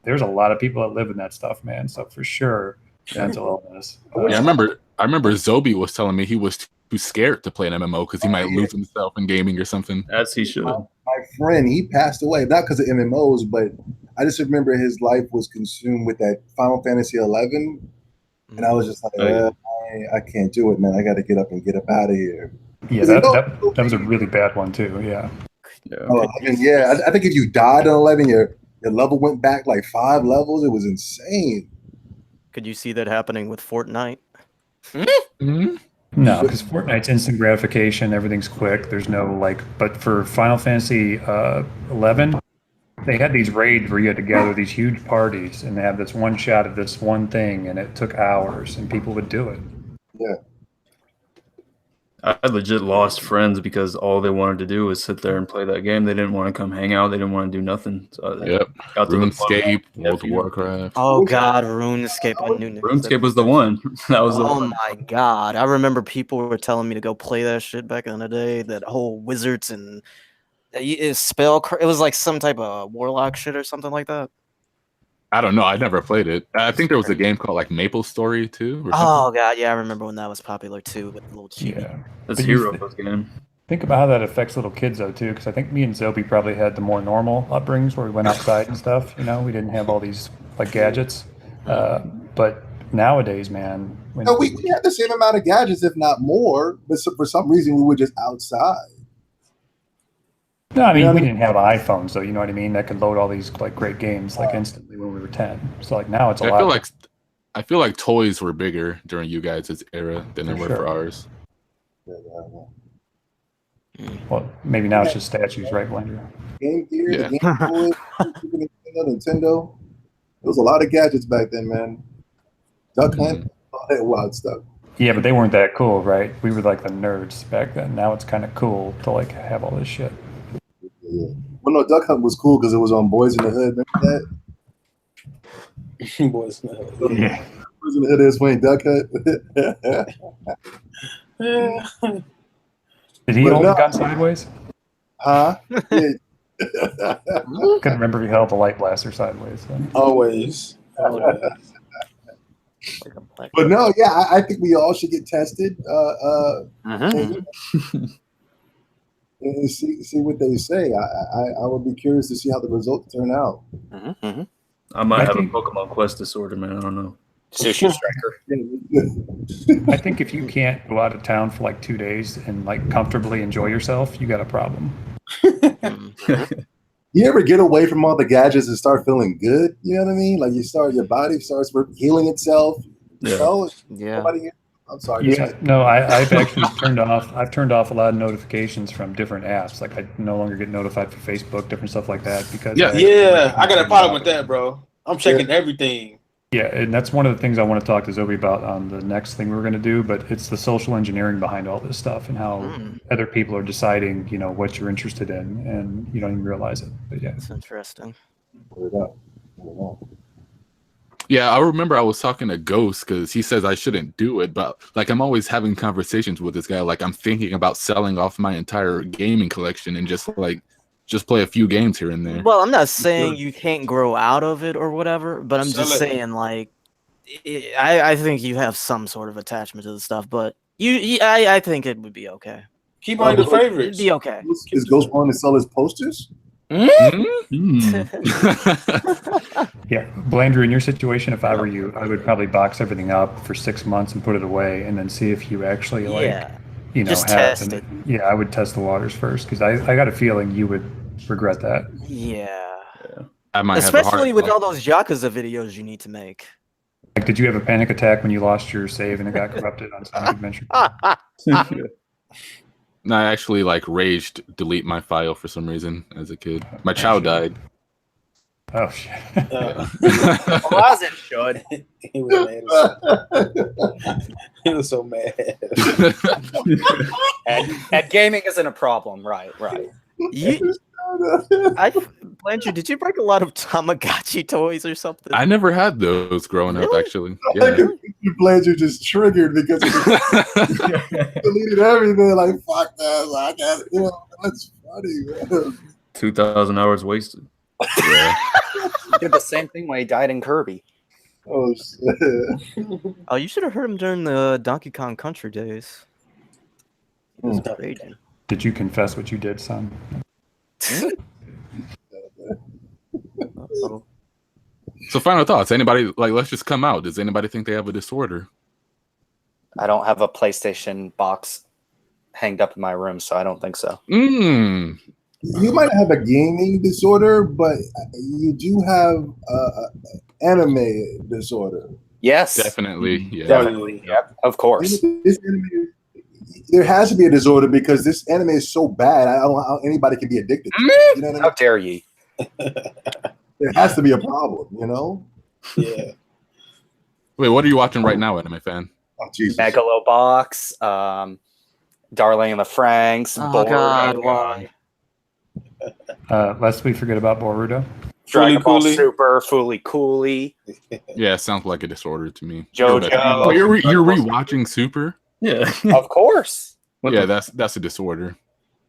there's a lot of people that live in that stuff, man. So for sure, mental illness. I remember Zobi was telling me he was too scared to play an MMO because he might lose himself in gaming or something. As he should. My friend, he passed away, not because of MMOs, but I just remember his life was consumed with that Final Fantasy 11, and I was just like, I can't do it, man. I got to get up out of here. Yeah, that was a really bad one too. Yeah. I think if you died on 11, your level went back like 5 levels. It was insane. Could you see that happening with Fortnite? No, because Fortnite's instant gratification. Everything's quick. There's no but for Final Fantasy 11, they had these raids where you had to gather these huge parties, and they had this one shot at this one thing, and it took hours, and people would do it. Yeah. I legit lost friends because all they wanted to do was sit there and play that game. They didn't want to come hang out. They didn't want to do nothing. So RuneScape, World of Warcraft. Oh god, RuneScape. I knew RuneScape was the one. That was the one. Oh my god. I remember people were telling me to go play that shit back in the day. That whole wizards and it was like some type of warlock shit or something like that. I don't know. I never played it. I think there was a game called like Maple Story too. Or oh god, yeah, I remember when that was popular too with the little chibi. Yeah, that's Heroes game. Think about how that affects little kids though too, because I think me and Zobi probably had the more normal upbringings where we went outside and stuff. We didn't have all these like gadgets. But nowadays, man, we had the same amount of gadgets, if not more. But for some reason, we were just outside. No, I mean, we didn't have iPhones, so you know what I mean? That could load all these like great games like instantly when we were 10. So like now it's a lot. I feel like toys were bigger during you guys' era than they were for ours. Well, maybe now it's just statues, right, Blender? Game Gear, the Game Boy, Nintendo. was a lot of gadgets back then, man. Duck Hunt, all that wild stuff. Yeah, but they weren't that cool, right? We were like the nerds back then. Now it's kind of cool to like have all this shit. Yeah. Well, no, Duck Hunt was cool because it was on Boys in the Hood. Remember that? Boys in the Hood. Yeah. Boys in the Hood is playing Duck Hunt. Did he But hold no. the gun sideways? Huh? Yeah. Couldn't remember if he held the light blaster sideways. So. Always. But no, yeah, I think we all should get tested and see what they say. I would be curious to see how the results turn out. I might have a Pokemon Quest disorder, man. I don't know. Sushi Striker. I think if you can't go out of town for like 2 days and like comfortably enjoy yourself, you got a problem. You ever get away from all the gadgets and start feeling good? You know what I mean? Like your body starts healing itself. Yeah. You know? Yeah. Nobody here? I'm sorry. Yeah, no, I've actually turned off a lot of notifications from different apps. Like I no longer get notified for Facebook, different stuff like that. Because Yeah, I got a problem with that, bro. I'm checking everything. Yeah, and that's one of the things I want to talk to Zoe about on the next thing we're going to do. But it's the social engineering behind all this stuff and how other people are deciding, you know, what you're interested in, and you don't even realize it. But yeah, That's interesting. Yeah, I remember I was talking to Ghost because he says I shouldn't do it, but like I'm always having conversations with this guy. Like I'm thinking about selling off my entire gaming collection and just play a few games here and there. Well, I'm not saying you can't grow out of it or whatever, but I'm just saying like I think you have some sort of attachment to the stuff, but I think it would be okay. Keep on your favorites. It'd be okay. Is Ghost wanting to sell his posters? yeah. Blandrew, in your situation, if I were you, I would probably box everything up for 6 months and put it away, and then see if you actually you know, just test it. Yeah, I would test the waters first because I got a feeling you would regret that. Yeah. I might especially have with all those Yakuza videos you need to make. Like, did you have a panic attack when you lost your save and it got corrupted on Sonic Adventure? No, I actually like raged delete my file for some reason as a kid. My child died. Oh shit! Well, as it should. He was so mad. And gaming isn't a problem, right? Blanchard, did you break a lot of Tamagotchi toys or something? I never had those growing up, actually. Yeah. Blanchard just triggered because he deleted everything. Like, fuck that. I got it. You know, that's funny, man. 2,000 hours wasted. Yeah. He did the same thing when he died in Kirby. Oh, shit. Oh, you should have heard him during the Donkey Kong Country days. He was raging. Did you confess what you did, son? So final thoughts. Anybody, like, let's just come out. Does anybody think they have a disorder? I don't have a PlayStation box hanged up in my room, so I don't think so. You might have a gaming disorder, but you do have anime disorder. Yes. Definitely. Yeah. Definitely. Yep. Of course. There has to be a disorder because this anime is so bad. I don't know how anybody can be addicted to it. You know what I mean? How dare you? There has to be a problem, you know? Yeah. Wait, what are you watching right now, anime fan? Oh, Jesus. Megalobox, Darling and the Franks. Oh God, why? Lest we forget about Boruto. Dragon Ball Fooly. Super, Fooly Cooly. Yeah, it sounds like a disorder to me. JoJo. Oh, you're rewatching Super? Yeah. Of course. Yeah, that's a disorder.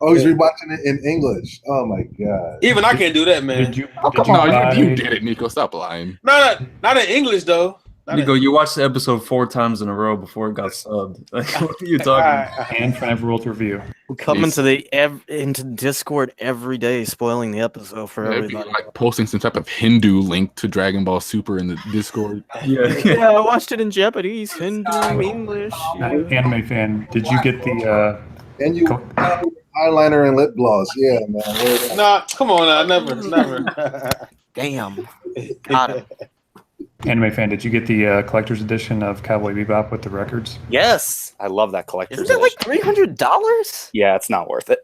Oh, he's rewatching it in English. Oh, my God. Even I can't do that, man. Did you? No, you did it, Nico. Stop lying. Not in English though. Nico, you watched the episode 4 times in a row before it got subbed. Like, what are you talking about? And Triumph World Review. We come into Discord every day, spoiling the episode for everybody. Like posting some type of Hindu link to Dragon Ball Super in the Discord. Yeah, I watched it in Japanese, Hindu, English. Anime fan, did you get the? And you eyeliner and lip gloss. Yeah, man. Nah, come on now. Never. Damn. Got him. Anime fan, did you get the collector's edition of Cowboy Bebop with the records? Yes. I love that collector's Isn't that like $300? Yeah, it's not worth it.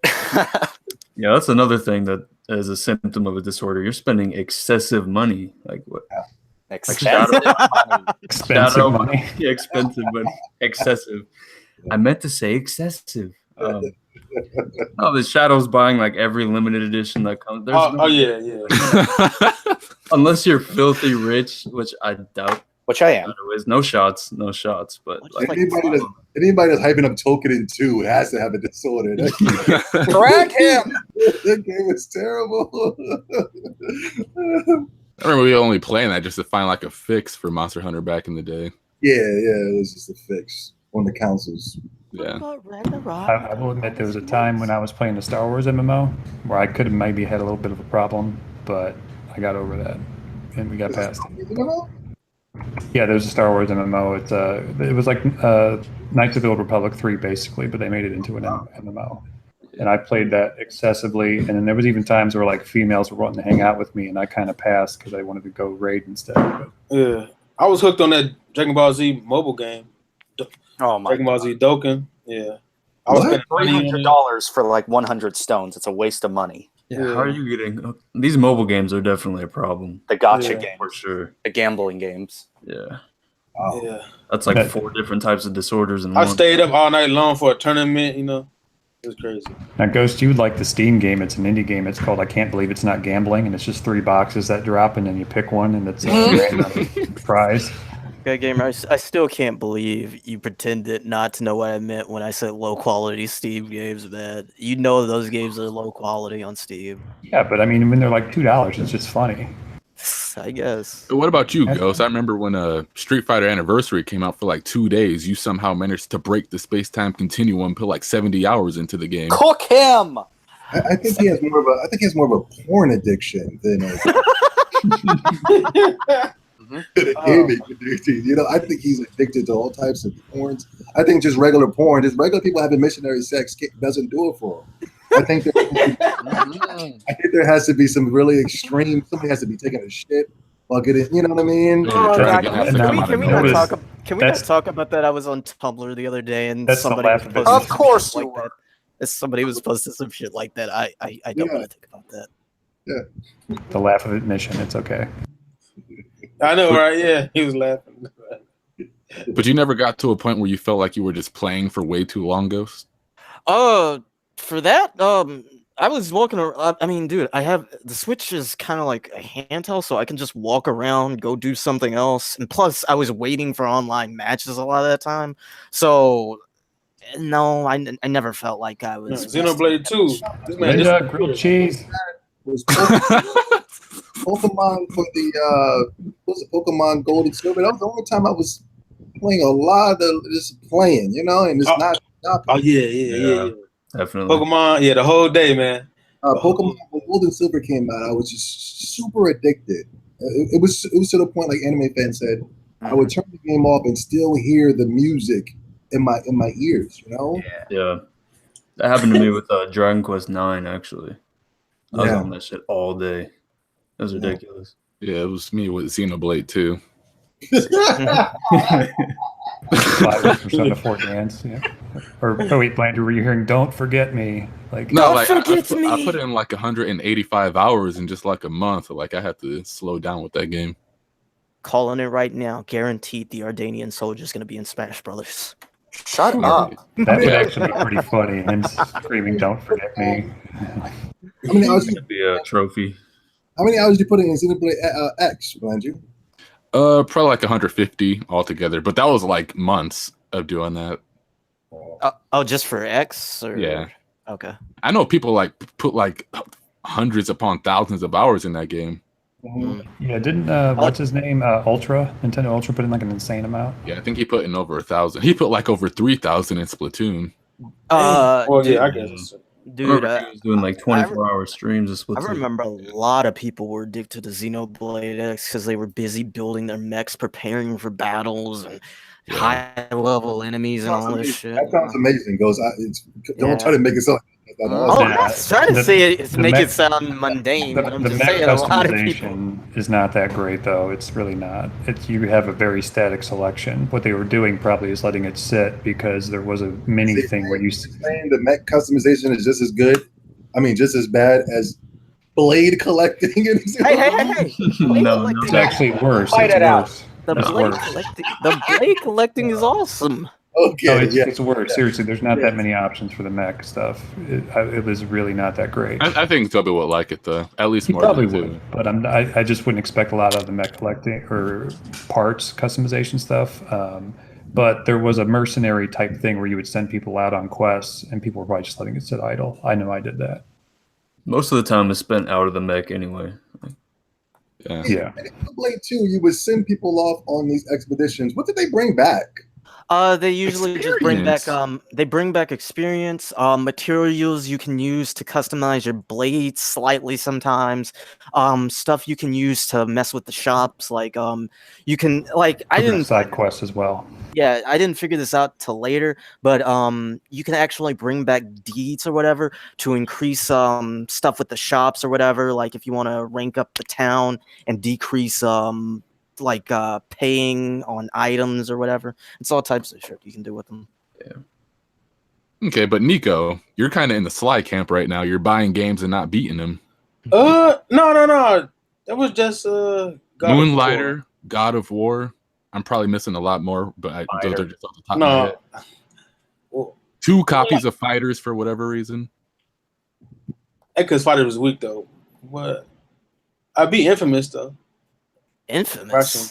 Yeah, that's another thing that is a symptom of a disorder. You're spending excessive money. Like what? Expensive. Expensive money. Yeah, expensive, but excessive. I meant to say excessive. No, the Shadow's buying like every limited edition that comes. Yeah. Unless you're filthy rich, which I doubt. Which I am. Anyways, no shots. But like, anybody that's hyping up Token 2 has to have a disorder. Drag him. That game is terrible. I remember we only playing that just to find like a fix for Monster Hunter back in the day. Yeah, it was just a fix on the consoles. Yeah. I will admit there was a time when I was playing the Star Wars MMO where I could have maybe had a little bit of a problem, but I got over that and we got past it. Yeah, there's a Star Wars MMO. It was like Knights of the Old Republic 3 basically, but they made it into an MMO. And I played that excessively, and then there was even times where like females were wanting to hang out with me, and I kind of passed because I wanted to go raid instead. But. Yeah, I was hooked on that Dragon Ball Z mobile game. Oh my! Dragon Ball Z Dokkan. Yeah, I was spending $300 for like 100 stones. It's a waste of money. Yeah, how are you getting these mobile games? Are definitely a problem. The gotcha games, for sure. The gambling games. Yeah. Wow. Yeah, that's like 4 different types of disorders. I stayed up all night long for a tournament. You know. It was crazy. Now, Ghost, you would like the Steam game. It's an indie game. It's called I Can't Believe It's Not Gambling, and it's just 3 boxes that drop, and then you pick one, and it's a random prize. Okay, gamer, I still can't believe you pretended not to know what I meant when I said low-quality Steam games, man. You know those games are low quality on Steam. Yeah, but I mean, when they're like $2, it's just funny. I guess. What about you, Ghost? I remember when Street Fighter Anniversary came out for like 2 days, you somehow managed to break the space-time continuum, put like 70 hours into the game. Cook him! I think he has more of a porn addiction than a gaming addiction. You know, I think he's addicted to all types of porns. I think just regular porn, just regular people having missionary sex doesn't do it for them. I think there has to be some really extreme. Somebody has to be taking a shit while getting. You know what I mean? Can we not talk about that? I was on Tumblr the other day, and somebody was posting. Of course, you were. Somebody was posting some shit like that. I don't want to think about that. Yeah. The laugh of admission. It's okay. I know, right? Yeah, he was laughing. But you never got to a point where you felt like you were just playing for way too long, Ghost? For that, I was walking around. I mean, dude, I have the Switch is kind of like a handheld, so I can just walk around, go do something else. And plus, I was waiting for online matches a lot of that time. So, no, I never felt like I was. Xenoblade 2. This man, grilled cheese. Was Pokemon for the Pokemon Gold and Silver. That was the only time I was playing a lot of just playing, you know, and it's not. Oh yeah. Definitely. Pokemon, the whole day, man. Pokemon Gold and Silver came out. I was just super addicted. It was to the point, like Anime Fan said, I would turn the game off and still hear the music in my ears. You know? Yeah. That happened to me with Dragon Quest 9. Actually, I was on that shit all day. That was ridiculous. Yeah, it was me with Xenoblade too. 5% of 4 dance, Or wait, Blandrew, were you hearing "Don't Forget Me"? Like, no, like I put in like 185 hours in just like a month. Like I had to slow down with that game. Calling it right now, guaranteed the Ardanian soldier is going to be in Smash Brothers. Shut up. That would actually be pretty funny. Him screaming, "Don't forget me." I mean, it'd be a trophy. How many hours did you put in Xenoblade X, Blandrew? Probably like 150 altogether, but that was like months of doing that. Just for X? Or... Yeah. Okay. I know people like put like hundreds upon thousands of hours in that game. Yeah, didn't what's his name? Nintendo Ultra put in like an insane amount. Yeah, I think he put in over 1,000. He put like over 3,000 in Splatoon. I guess. Dude, he was doing like 24-hour streams of Splatoon. I remember a lot of people were addicted to Xenoblade X because they were busy building their mechs, preparing for battles and high-level enemies and all this shit. That sounds amazing, Ghost. Don't try to make it sound. I'm not trying to say it, make it sound mundane, but I'm just saying a lot of people. Is not that great, though. It's really not. You have a very static selection. What they were doing probably is letting it sit because there was a mini thing where you saying the mech customization is just as good. I mean, just as bad as blade collecting. And Hey! No, It's actually worse. Fight It's it out. worse. The It's blade worse. collecting. The blade collecting is awesome. Okay, No, yeah. it's worse. Seriously, there's not that many options for the mech stuff. It was really not that great. I think Toby would like it though, at least He more probably than two. would, but I just wouldn't expect a lot of the mech collecting or parts customization stuff. But there was a mercenary type thing where you would send people out on quests, and people were probably just letting it sit idle. I know I did that. Most of the time is spent out of the mech anyway. Yeah. In Blade 2, you would send people off on these expeditions. What did they bring back? They usually just bring back they bring back experience, materials you can use to customize your blades slightly sometimes, stuff you can use to mess with the shops, like you can I didn't side quests as well. Yeah, I didn't figure this out till later, but you can actually bring back deeds or whatever to increase stuff with the shops or whatever, like if you want to rank up the town and decrease paying on items or whatever. It's all types of shit you can do with them. Yeah. Okay, but Nico, you're kind of in the Sly camp right now. You're buying games and not beating them. No. That was just Moonlighter, God of War. I'm probably missing a lot more, but those are just off the top of my head. Well, 2 copies of Fighters for whatever reason. because Fighter was weak though. What? I beat Infamous though. Infamous.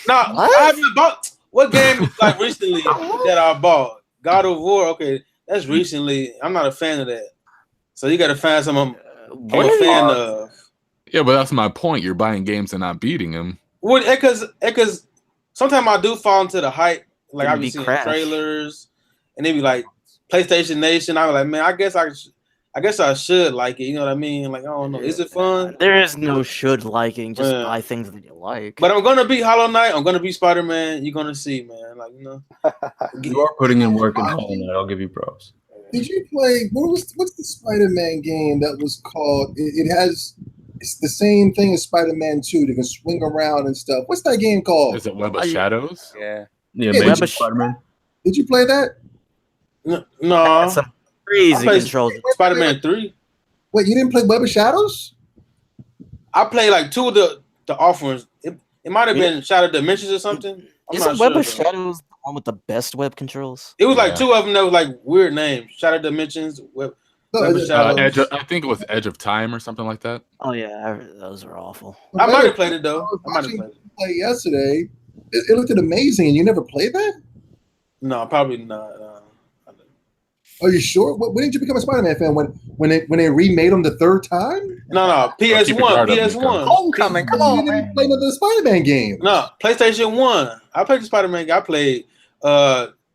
I haven't bought what game like recently that I bought. God of War. Okay, that's recently. I'm not a fan of that. So you got to find someone I'm a fan of. Yeah, but that's my point. You're buying games and not beating them. Well, because sometimes I do fall into the hype. Like I be seeing trailers, and they be like PlayStation Nation. I was like, man, I guess I should like it. You know what I mean? Like I don't know. Is it fun? There is no should liking. Just buy things that you like. But I'm gonna beat Hollow Knight. I'm gonna beat Spider-Man. You're gonna see, man. Like You are putting in work in Hollow Knight. I'll give you props. Did you play what's the Spider-Man game that was called? It's the same thing as Spider-Man 2. They can swing around and stuff. What's that game called? Is it Web of Shadows? Yeah, Web of Spider-Man. Did you play that? No. Some crazy controls. Spider-Man 3. Wait, you didn't play Web of Shadows? I played like 2 of the offerings. It might have been Shattered Dimensions or something. Isn't Web of Shadows the one with the best web controls? It was like 2 of them that was like weird names. Shattered Dimensions, Web of Shadows. I think it was Edge of Time or something like that. Oh yeah, those are awful. I might have played it though. I might have played it. Play yesterday. It looked amazing, and you never played that? No, probably not. Are you sure? When did you become a Spider-Man fan? When they remade them the 3rd time? No. PS1. Homecoming. Come on, you didn't play another Spider-Man game. No, PlayStation 1. I played the Spider-Man game. I played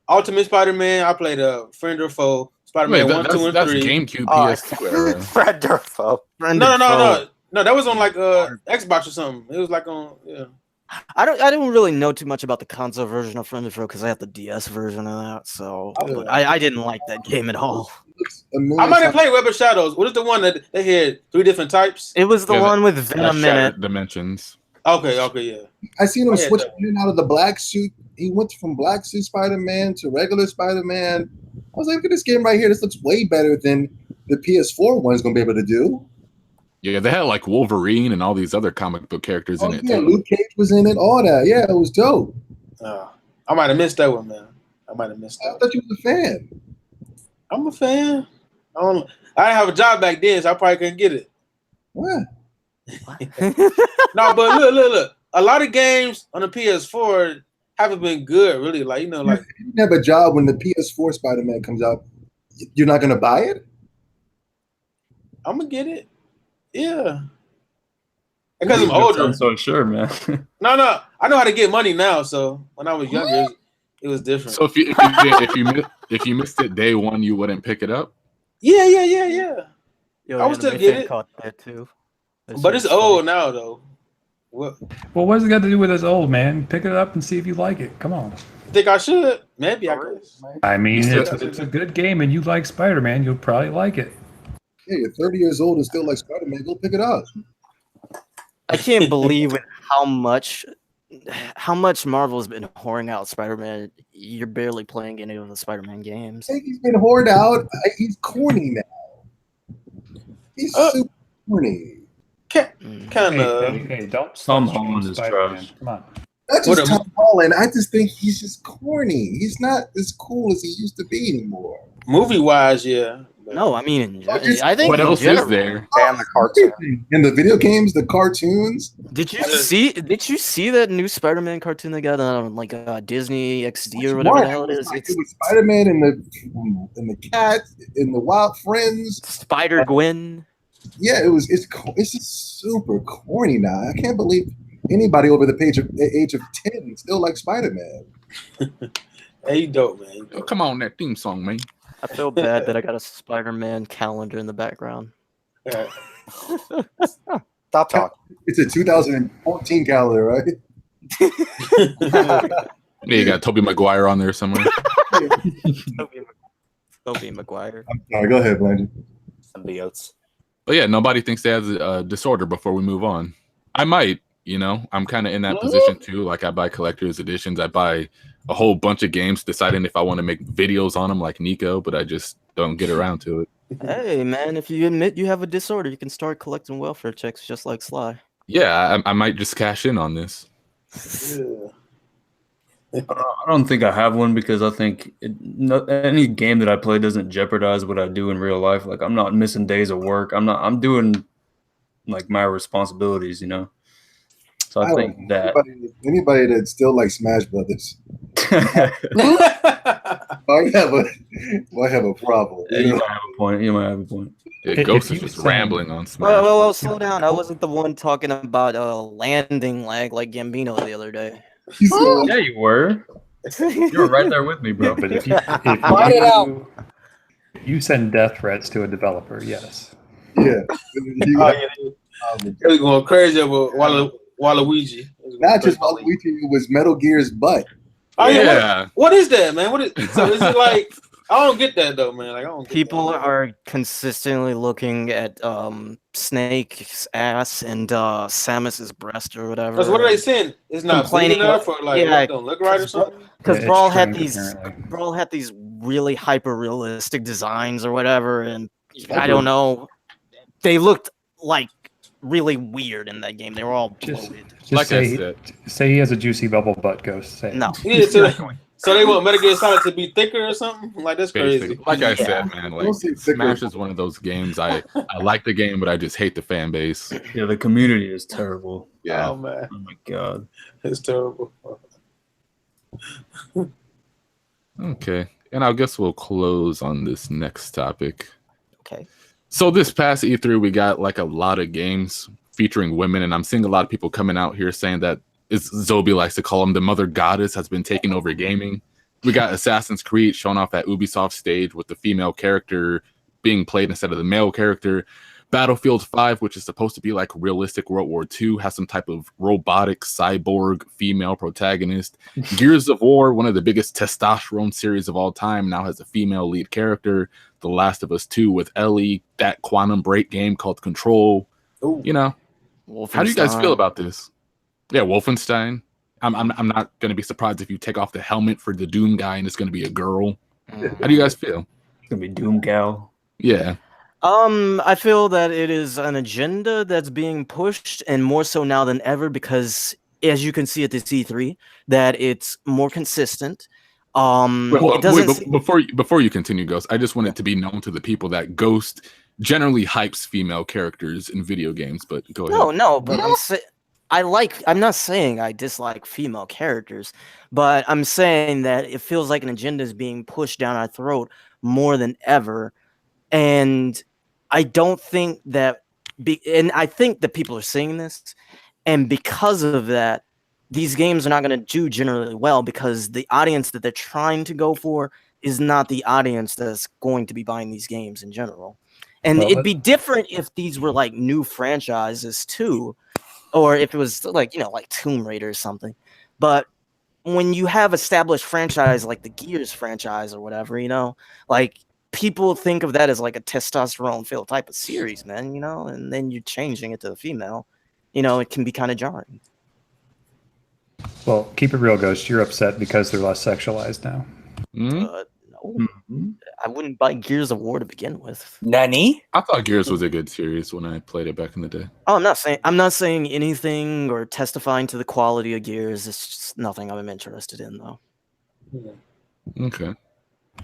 Ultimate Spider-Man. I played Friend or Foe. Spider-Man 1, 2, and 3. That's GameCube, PS2 era. Friend or Foe. No. That was on like Xbox or something. It was like on I don't really know too much about the console version of Friend or Foe because I have the DS version of that, so I didn't like that game at all. I might have played Web of Shadows. What is the one that they had 3 different types? It was the one with Venom in it. Dimensions. Okay, yeah. I seen him switch in and out of the black suit. He went from black suit Spider-Man to regular Spider-Man. I was like, look at this game right here. This looks way better than the PS4 one's going to be able to do. Yeah, they had like Wolverine and all these other comic book characters in it too. Luke Cage was in it, all that. Yeah, it was dope. I might have missed that one, man. I thought you was a fan. I'm a fan. I didn't have a job back then, so I probably couldn't get it. What? No, but look. A lot of games on the PS4 haven't been good, really. Like, if you didn't have a job when the PS4 Spider-Man comes out, you're not gonna buy it? I'm gonna get it. Yeah. Because I'm older. I'm so sure, man. No. I know how to get money now. So when I was younger, it was different. So if you missed it day one, you wouldn't pick it up? Yeah. Yo, I would still get it. Caught that too. But it's old now, though. Well, what's it got to do with us old, man? Pick it up and see if you like it. Come on. Think I should? Maybe I could. I mean, it's a good game, and you like Spider-Man, you'll probably like it. Yeah, you're 30 years old and still like Spider-Man. Go pick it up. I can't believe how much Marvel's been whoring out Spider-Man. You're barely playing any of the Spider-Man games. I think he's been whored out. He's corny now. He's super corny. kind of. Hey, don't Tom slut shame Holland is Spider-Man. trash. Come on. That's just Tom Holland. I just think he's just corny. He's not as cool as he used to be anymore. Movie wise, yeah. No, I mean, I think what in else general, is there? And the cartoon. In the video games, the cartoons. Did you see that new Spider-Man cartoon they got on like Disney XD or whatever the hell it is? It was Spider-Man and the cat and the Wild Friends. Spider-Gwen. Yeah, it's just super corny now. I can't believe anybody over the age of 10 still likes Spider-Man. Hey, you dope, man. Oh, come on, that theme song, man. I feel bad that I got a Spider-Man calendar in the background. Yeah. Stop talking. It's a 2014 calendar, right? Yeah, you got Tobey Maguire on there somewhere. Tobey Maguire. I'm sorry, go ahead, Blandy. Symbiotes. But yeah, nobody thinks they have a disorder before we move on. I might, I'm kind of in that position too. Like I buy collector's editions. I buy a whole bunch of games, deciding if I want to make videos on them like Nico, but I just don't get around to it. Hey, man, if you admit you have a disorder, you can start collecting welfare checks just like Sly. Yeah, I might just cash in on this. Yeah. I don't think I have one because I think any game that I play doesn't jeopardize what I do in real life. Like I'm not missing days of work. I'm doing like my responsibilities, So I think that anybody that still likes Smash Brothers, I have a problem. You might have a point. You might have a point. Yeah, Ghost is just rambling on Smash. Well, slow down. I wasn't the one talking about landing lag like Gambino the other day. Yeah, you were. You were right there with me, bro. But if you send death threats to a developer, yes. Yeah. It was going crazy over Waluigi. Not just Waluigi, it was Metal Gear's butt. Oh yeah. Yeah. What is that, man? So is it like? I don't get that though, man. Like I don't. People are consistently looking at Snake's ass and Samus's breast or whatever. Because what are they saying? It's not complaining clean enough, or like it don't look right or something. Because Yeah, Brawl it's had these really hyper realistic designs or whatever, and I don't know. They looked like really weird in that game. They were all bloated. Just Like I say, said. say he has a juicy bubble butt, Ghost. Say it. No. Yeah, so they want Metal Gear Solid to be thicker or something? Like that's crazy. Basically. Like I said, man, like Smash is one of those games. I like the game, but I just hate the fan base. Yeah, the community is terrible. Yeah. Oh man, Oh my god. it's terrible. Okay. And I guess we'll close on this next topic. Okay. So this past E3, we got like a lot of games featuring women, and I'm seeing a lot of people coming out here saying that, as Zobi likes to call them, the mother goddess has been taking over gaming. We got Assassin's Creed shown off at Ubisoft stage with the female character being played instead of the male character. Battlefield 5, which is supposed to be like realistic World War II, has some type of robotic cyborg female protagonist. Gears of War, one of the biggest testosterone series of all time, now has a female lead character. The Last of Us 2 with Ellie, that Quantum Break game called Control. Ooh. How do you guys feel about this? Yeah, Wolfenstein. I'm not going to be surprised if you take off the helmet for the Doom guy and it's going to be a girl. How do you guys feel? It's gonna be Doom Gal. Yeah. I feel that it is an agenda that's being pushed, and more so now than ever, because as you can see at this E3, that it's more consistent. Before you continue, Ghost, I just want it to be known to the people that Ghost generally hypes female characters in video games. But go ahead. No, but I'm not saying I dislike female characters, but I'm saying that it feels like an agenda is being pushed down our throat more than ever, and I don't think that, and I think that people are seeing this, and because of that, these games are not going to do generally well because the audience that they're trying to go for is not the audience that's going to be buying these games in general. And it'd be different if these were like new franchises too, or if it was like, like Tomb Raider or something. But when you have established franchise like the Gears franchise or whatever, like, people think of that as like a testosterone-filled type of series, man, and then you're changing it to the female, it can be kind of jarring. Well, keep it real, Ghost. You're upset because they're less sexualized now. Mm-hmm. No. I wouldn't buy Gears of War to begin with. Nani? I thought Gears was a good series when I played it back in the day. Oh, I'm not saying anything or testifying to the quality of Gears. It's just nothing I'm interested in, though. Okay.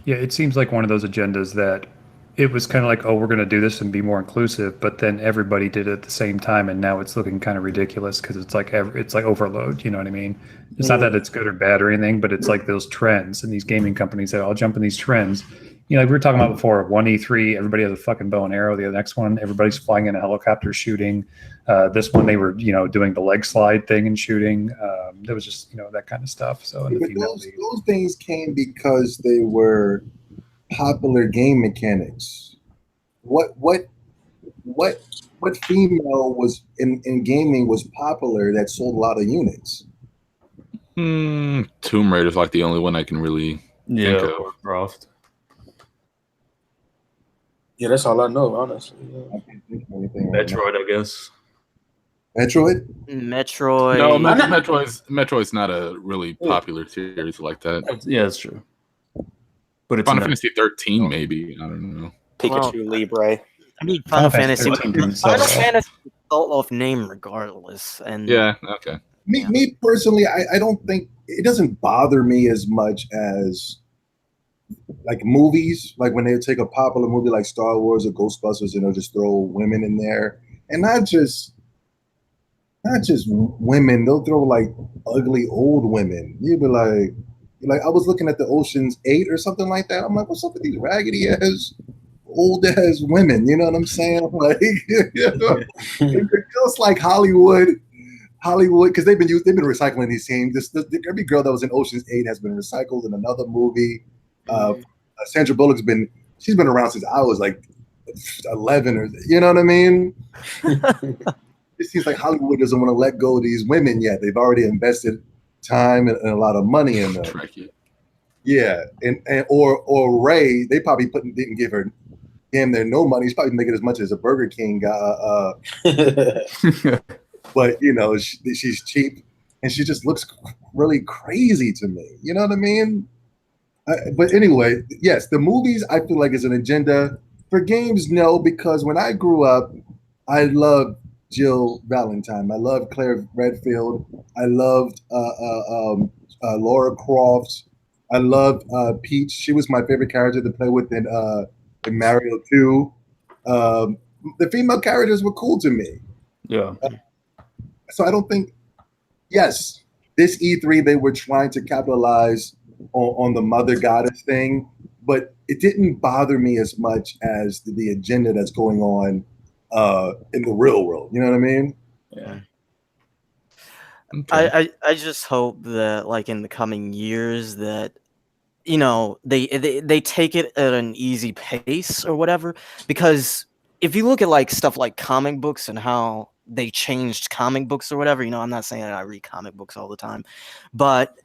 Yeah, it seems like one of those agendas that it was kind of like, oh, we're going to do this and be more inclusive, but then everybody did it at the same time, and now it's looking kind of ridiculous because it's like overload. You know what I mean? It's not that it's good or bad or anything, but it's like those trends and these gaming companies that all jump in these trends. You know, like we were talking about before, one E3, everybody has a fucking bow and arrow. The next one, everybody's flying in a helicopter shooting. This one, they were, doing the leg slide thing and shooting. There was just, that kind of stuff. So but those things came because they were popular game mechanics. What female was in gaming was popular that sold a lot of units? Tomb Raider is like the only one I can really think of. Warcraft. Yeah, that's all I know, honestly. I can't think of anything. Metroid, I guess. Metroid? Metroid. No, Metroid's not a really popular series like that. Yeah, that's true. But it's Final Fantasy 13, maybe. I don't know. Pikachu Libre. I mean, Final Fantasy. Final Fantasy is off name regardless, and yeah, okay. Me personally, I don't think it doesn't bother me as much as like movies, like when they take a popular movie like Star Wars or Ghostbusters and they'll just throw women in there, and not just women, they'll throw like ugly old women. You'd be like I was looking at the Ocean's 8 or something like that. I'm like, what's up with these raggedy ass old ass women? You know what I'm saying? Like, it's just like Hollywood, because they've been recycling these scenes. Every girl that was in Ocean's 8 has been recycled in another movie. Sandra Bullock's been around since I was like 11, or you know what I mean. It seems like Hollywood doesn't want to let go of these women yet. They've already invested time and a lot of money in them. Yeah, or Ray, they probably didn't give her damn near no money. He's probably making as much as a Burger King guy. But she's cheap and she just looks really crazy to me. You know what I mean? But anyway, yes, the movies I feel like is an agenda. For games, no, because when I grew up, I loved Jill Valentine. I loved Claire Redfield. I loved Laura Croft. I loved Peach. She was my favorite character to play with in Mario 2. The female characters were cool to me. Yeah. So I don't think, yes, this E3, they were trying to capitalize on the mother goddess thing, but it didn't bother me as much as the agenda that's going on in the real world. You know what I mean? Yeah. Okay. I just hope that like in the coming years that they take it at an easy pace or whatever, because if you look at like stuff like comic books and how they changed comic books or whatever, I'm not saying that I read comic books all the time, but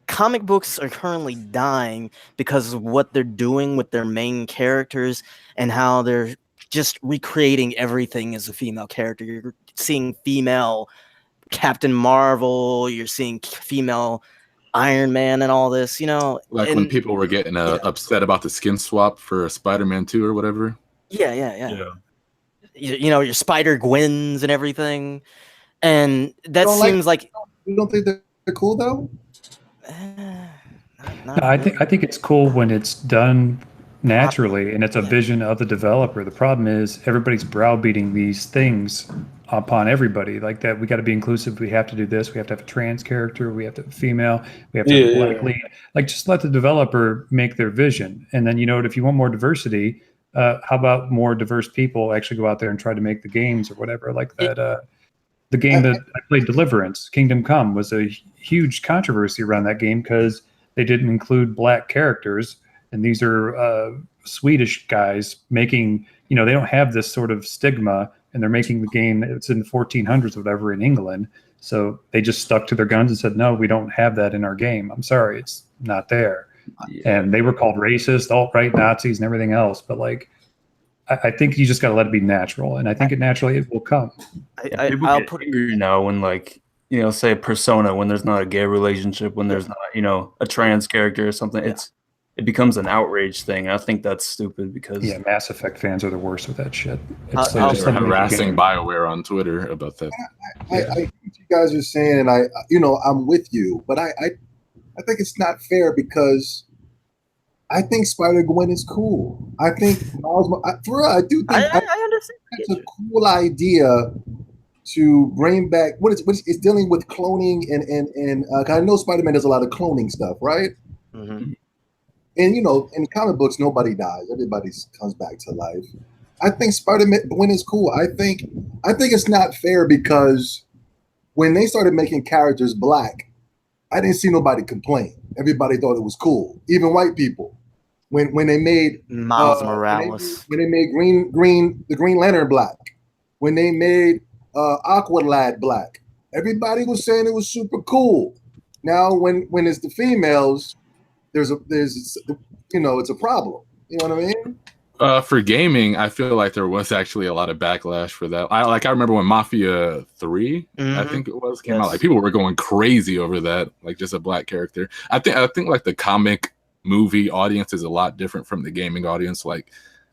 comic books are currently dying because of what they're doing with their main characters and how they're just recreating everything as a female character. You're seeing female Captain Marvel, you're seeing female Iron Man and all this, Like when people were getting upset about the skin swap for Spider-Man 2 or whatever. Yeah. Your Spider-Gwens and everything. And that seems like... You don't think they're cool, though? I think it's cool when it's done naturally and it's a vision of the developer. The problem is everybody's browbeating these things upon everybody like that. We got to be inclusive. We have to do this. We have to have a trans character. We have to have a female. We have to have a black lead. Like, just let the developer make their vision. And then, if you want more diversity, how about more diverse people actually go out there and try to make the games or whatever like that. The game that I played, Deliverance, Kingdom Come, was a huge controversy around that game because they didn't include black characters. And these are Swedish guys making, they don't have this sort of stigma, and they're making the game, it's in the 1400s or whatever in England. So they just stuck to their guns and said, no, we don't have that in our game. I'm sorry, it's not there. Yeah. And they were called racist, alt-right Nazis and everything else. But like, I think you just got to let it be natural. And I think it will come. I'll put angry now when like, say Persona, when there's not a gay relationship, when there's not, a trans character or something. it becomes an outrage thing. I think that's stupid because Yeah, Mass Effect fans are the worst with that shit. They were harassing BioWare on Twitter about that. I what you guys are saying, and I'm with you, but I think it's not fair because I think Spider-Gwen is cool. I think for real, I do think I understand. It's a cool idea to bring back it's dealing with cloning and I know Spider-Man does a lot of cloning stuff, right? Mm-hmm. And in comic books, nobody dies; everybody comes back to life. I think Spider-Gwen is cool. I think it's not fair because when they started making characters black, I didn't see nobody complain. Everybody thought it was cool, even white people. When they made Miles Morales, when they made the Green Lantern black, when they made Aqualad black, everybody was saying it was super cool. Now when it's the females, there's it's a problem. You know what I mean? For gaming, I feel like there was actually a lot of backlash for that. I remember when Mafia 3, I think it was, came out. Like people were going crazy over that, like just a black character. I think like the comic movie audience is a lot different from the gaming audience. Like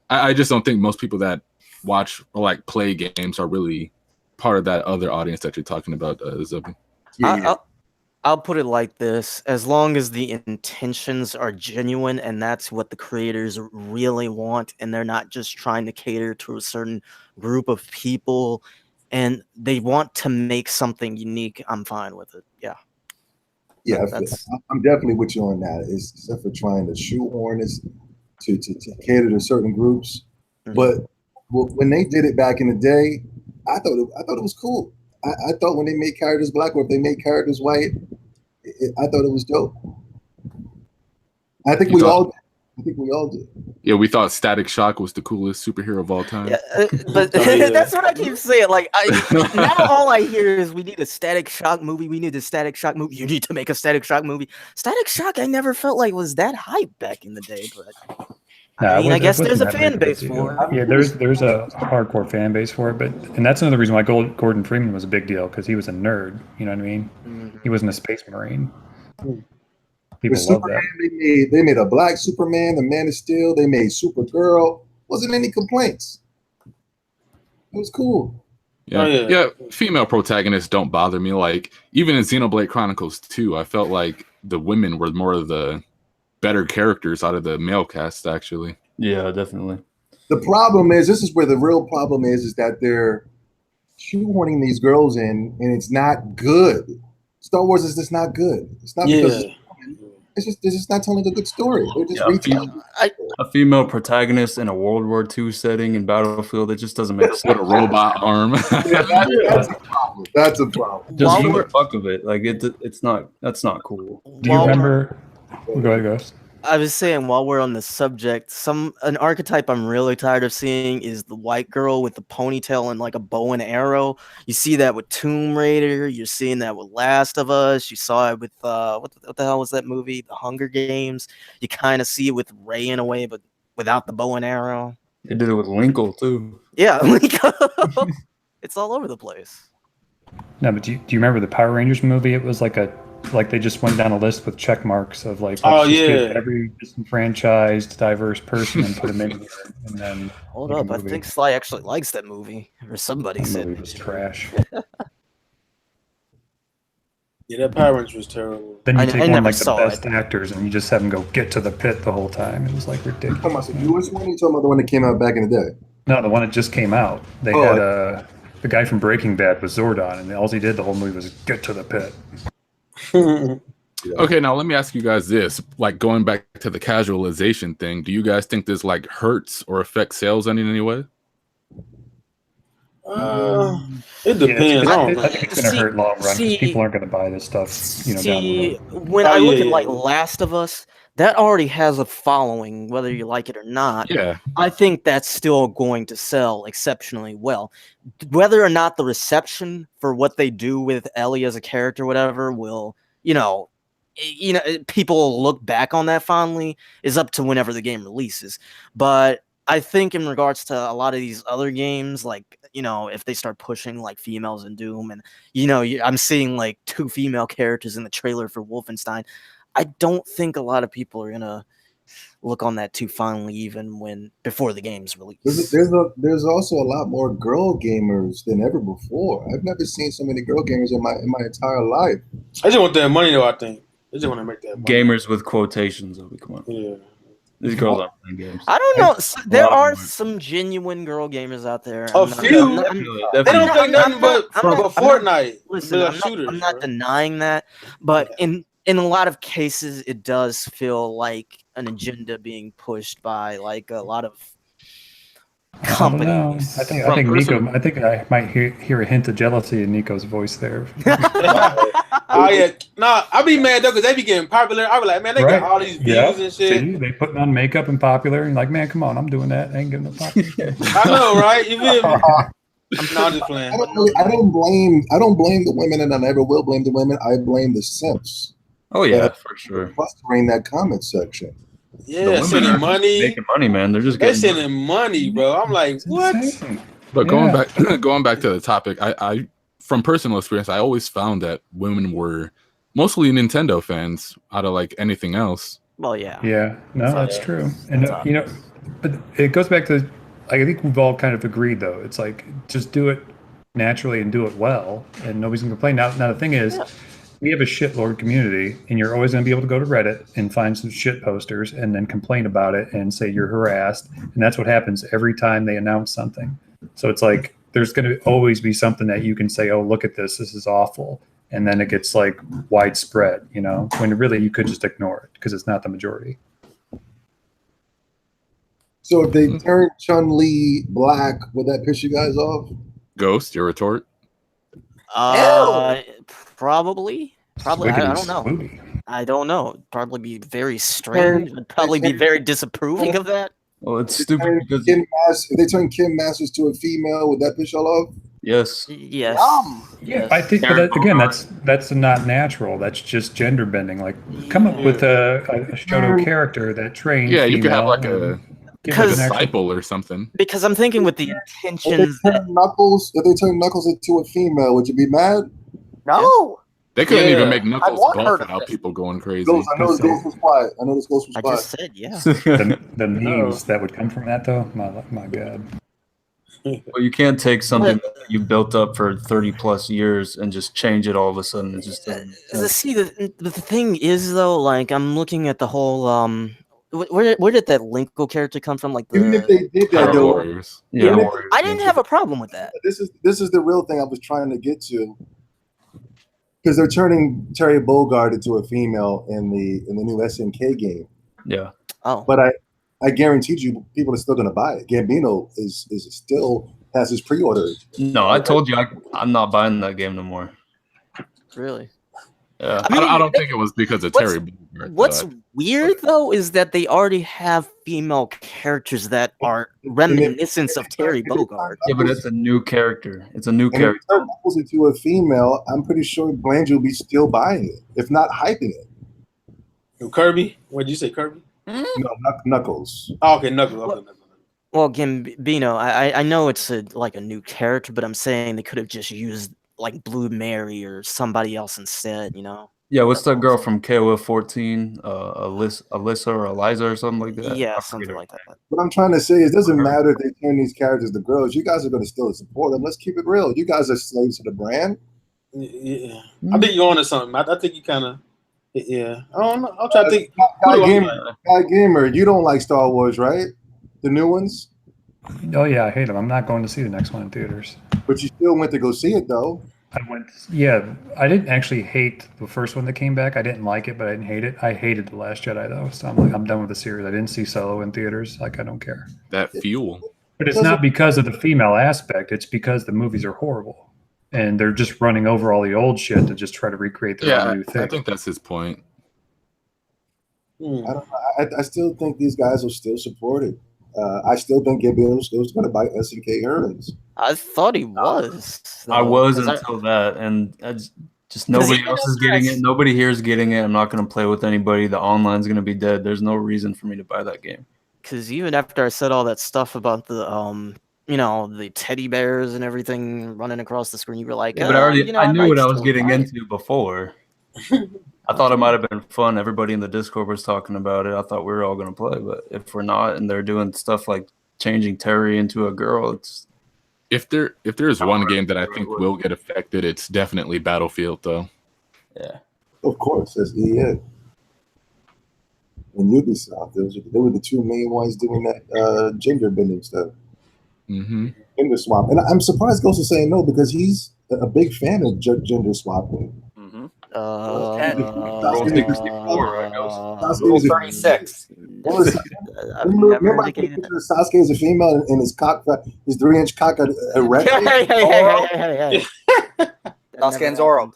I just don't think most people that watch or like play games are really part of that other audience that you're talking about, Zuby. I'll put it like this: as long as the intentions are genuine and that's what the creators really want, and they're not just trying to cater to a certain group of people, and they want to make something unique, I'm fine with it. Yeah, I'm definitely with you on that. Except for trying to shoehorn this to cater to certain groups, but when they did it back in the day, I thought it was cool. I thought when they made characters black or if they made characters white, I thought it was dope. I think we all did. Yeah, we thought Static Shock was the coolest superhero of all time. Yeah, but that's what I keep saying. Like, now all I hear is we need a Static Shock movie. We need a Static Shock movie. You need to make a Static Shock movie. Static Shock, I never felt like was that hype back in the day, but I guess there's a fan base for it. Yeah, there's a hardcore fan base for it, and that's another reason why Gordon Freeman was a big deal, because he was a nerd. You know what I mean? Mm-hmm. He wasn't a space marine. People love that. They made a black Superman, the Man of Steel. They made Supergirl. Wasn't any complaints. It was cool. Yeah, female protagonists don't bother me. Like even in Xenoblade Chronicles 2, I felt like the women were more of the better characters out of the male cast, actually. Yeah, definitely. The problem is, this is where the real problem is that they're shoehorning these girls in, and it's not good. Star Wars is just not good. It's not because it's just not telling a good story. They're just a female protagonist in a World War II setting in Battlefield. It just doesn't make sense. With a robot arm. That's a problem. That's a problem. Just for the fuck of it, like it's not. That's not cool. Do you remember? Go ahead, Ghost. I was saying, while we're on the subject, an archetype I'm really tired of seeing is the white girl with the ponytail and like a bow and arrow. You see that with Tomb Raider. You're seeing that with Last of Us. You saw it with what the hell was that movie? The Hunger Games. You kind of see it with Rey in a way, but without the bow and arrow. They did it with Linkle too. Yeah, Linkle. It's all over the place. No, but do you remember the Power Rangers movie? It was like they just went down a list with check marks of like, get every disenfranchised, diverse person and put them in here. And then hold up, I think Sly actually likes that movie, or somebody said it was trash. Yeah, that Power Rangers was terrible. Then you take one like the best actors and you just have them go get to the pit the whole time. It was like ridiculous. Which one are you talking about? The one that came out back in the day? No, the one that just came out. They had the guy from Breaking Bad was Zordon, and all he did the whole movie was get to the pit. Okay, now let me ask you guys this. Like going back to the casualization thing, do you guys think this like hurts or affects sales in any way? It depends. I think it's going to hurt long run because people aren't going to buy this stuff. Down the road. When I look at like Last of Us, that already has a following, whether you like it or not. Yeah, I think that's still going to sell exceptionally well. Whether or not the reception for what they do with Ellie as a character, whatever, will people will look back on that fondly is up to whenever the game releases. But I think in regards to a lot of these other games, like, if they start pushing like females in Doom and, I'm seeing like 2 female characters in the trailer for Wolfenstein, I don't think a lot of people are going to look on that too fondly, even before the game's release. There's also a lot more girl gamers than ever before. I've never seen so many girl gamers in my entire life. I just want that money, though. I think they just want to make that money. Gamers with quotations. Come on. Yeah. These girls aren't playing games. I don't know. There are some genuine girl gamers out there. A few. They don't play nothing but Fortnite. Listen, I'm not denying that, but in a lot of cases, it does feel like an agenda being pushed by like a lot of companies. I think Nico. I think I might hear a hint of jealousy in Nico's voice there. Oh yeah, nah. I be mad though because they be getting popular. I be like, man, they got all these views and shit. See, they putting on makeup and popular, and like, man, come on, I'm doing that. I ain't getting no popular. I know, right? You feel me? I'm just playing. I don't blame the women, and I never will blame the women. I blame the simps. Oh yeah, for sure. Clustering that comment section. Yeah, sending money, making money, man. They're sending money, bro. I'm like, what? But going back to the topic, I from personal experience, I always found that women were mostly Nintendo fans out of like anything else. Well, yeah. Yeah, no, that's true. And but it goes back to, like, I think we've all kind of agreed though. It's like just do it naturally and do it well, and nobody's gonna complain. Now the thing is, we have a shitlord community, and you're always going to be able to go to Reddit and find some shit posters and then complain about it and say you're harassed. And that's what happens every time they announce something. So it's like there's going to always be something that you can say, oh, look at this. This is awful. And then it gets like widespread, when really you could just ignore it because it's not the majority. So if they turn Chun-Li black, would that piss you guys off? Ghost, your retort? Probably. I don't know. I don't know. It'd probably be very strange. It'd probably be very disapproving of that. Well, it's stupid because if they turn Kim Masters to a female, would that piss y'all off? Yes. Yes. Yeah, I think, but again, that's not natural. That's just gender bending. Like, come up with a Shoto character that trains. Yeah, you could have like a disciple or something. Because I'm thinking with the intentions. If they turn Knuckles into a female, would you be mad? No. They couldn't even make Knuckles buff without people going crazy. I know this Ghost was quiet. I just said, yeah. The memes that would come from that, though, my God. Well, you can't take something that you built up for 30 plus years and just change it all of a sudden. It just see, the thing is, though, like, I'm looking at the whole where did that Linkle character come from? Like, even if they did that, Warriors. Yeah, I didn't have a problem with that. This is the real thing I was trying to get to. Because they're turning Terry Bogard into a female in the new SNK game. Yeah. Oh. But I guarantee you, people are still going to buy it. Gambino is still has his pre-order. No, I told you I'm not buying that game no more. Really? Yeah. I don't think it was because of Terry Bogard. What's weird though is that they already have female characters that are reminiscents of Terry Bogard. Yeah, but it's a new character. It's a new character. If it turns into a female, I'm pretty sure Blanche will be still buying it, if not hyping it. Kirby? What did you say, Kirby? No, Knuckles. Oh, okay, Knuckles. Okay, Knuckles. Well, Gambino, I know it's like a new character, but I'm saying they could have just used like Blue Mary or somebody else instead, Yeah, what's that girl from KOF 14? Alyssa or Eliza or something like that? Yeah, something like that. What I'm trying to say is, it doesn't matter if they turn these characters to girls. You guys are going to still support them. Let's keep it real. You guys are slaves to the brand. Yeah. I think you're on to something. I think you kind of, yeah. I don't know. I'm trying to think. Guy Gamer, you don't like Star Wars, right? The new ones? Oh, yeah, I hate them. I'm not going to see the next one in theaters. But you still went to go see it, though. I didn't actually hate the first one that came back. I didn't like it, but I didn't hate it. I hated The Last Jedi, though. So I'm done with the series. I didn't see Solo in theaters. Like, I don't care. That fuel. But it's not because of the female aspect. It's because the movies are horrible. And they're just running over all the old shit to just try to recreate their own new thing. I think that's his point. I don't know. I still think these guys are still supported. I still think Gambino's still going to buy SNK earnings. I thought he was. I was until that, and just nobody else is getting it. Nobody here is getting it. I'm not going to play with anybody. The online's going to be dead. There's no reason for me to buy that game. Because even after I said all that stuff about the the teddy bears and everything running across the screen, you were like, yeah, but I knew what I was getting into before. I thought it might have been fun. Everybody in the Discord was talking about it. I thought we were all going to play, but if we're not, and they're doing stuff like changing Terry into a girl, it's. If there's one game that I think will get affected, it's definitely Battlefield, though. Yeah. Of course, that's EA. And Ubisoft, they were the two main ones doing that gender bending stuff. Mm-hmm. Gender swap. And I'm surprised Ghost is saying no because he's a big fan of gender swapping. Mm-hmm. Rule 64, right? Rule 36. Remember I put a picture of Sasuke as a female and his 3-inch cock erect? Hey. Sasuke and Zoro. I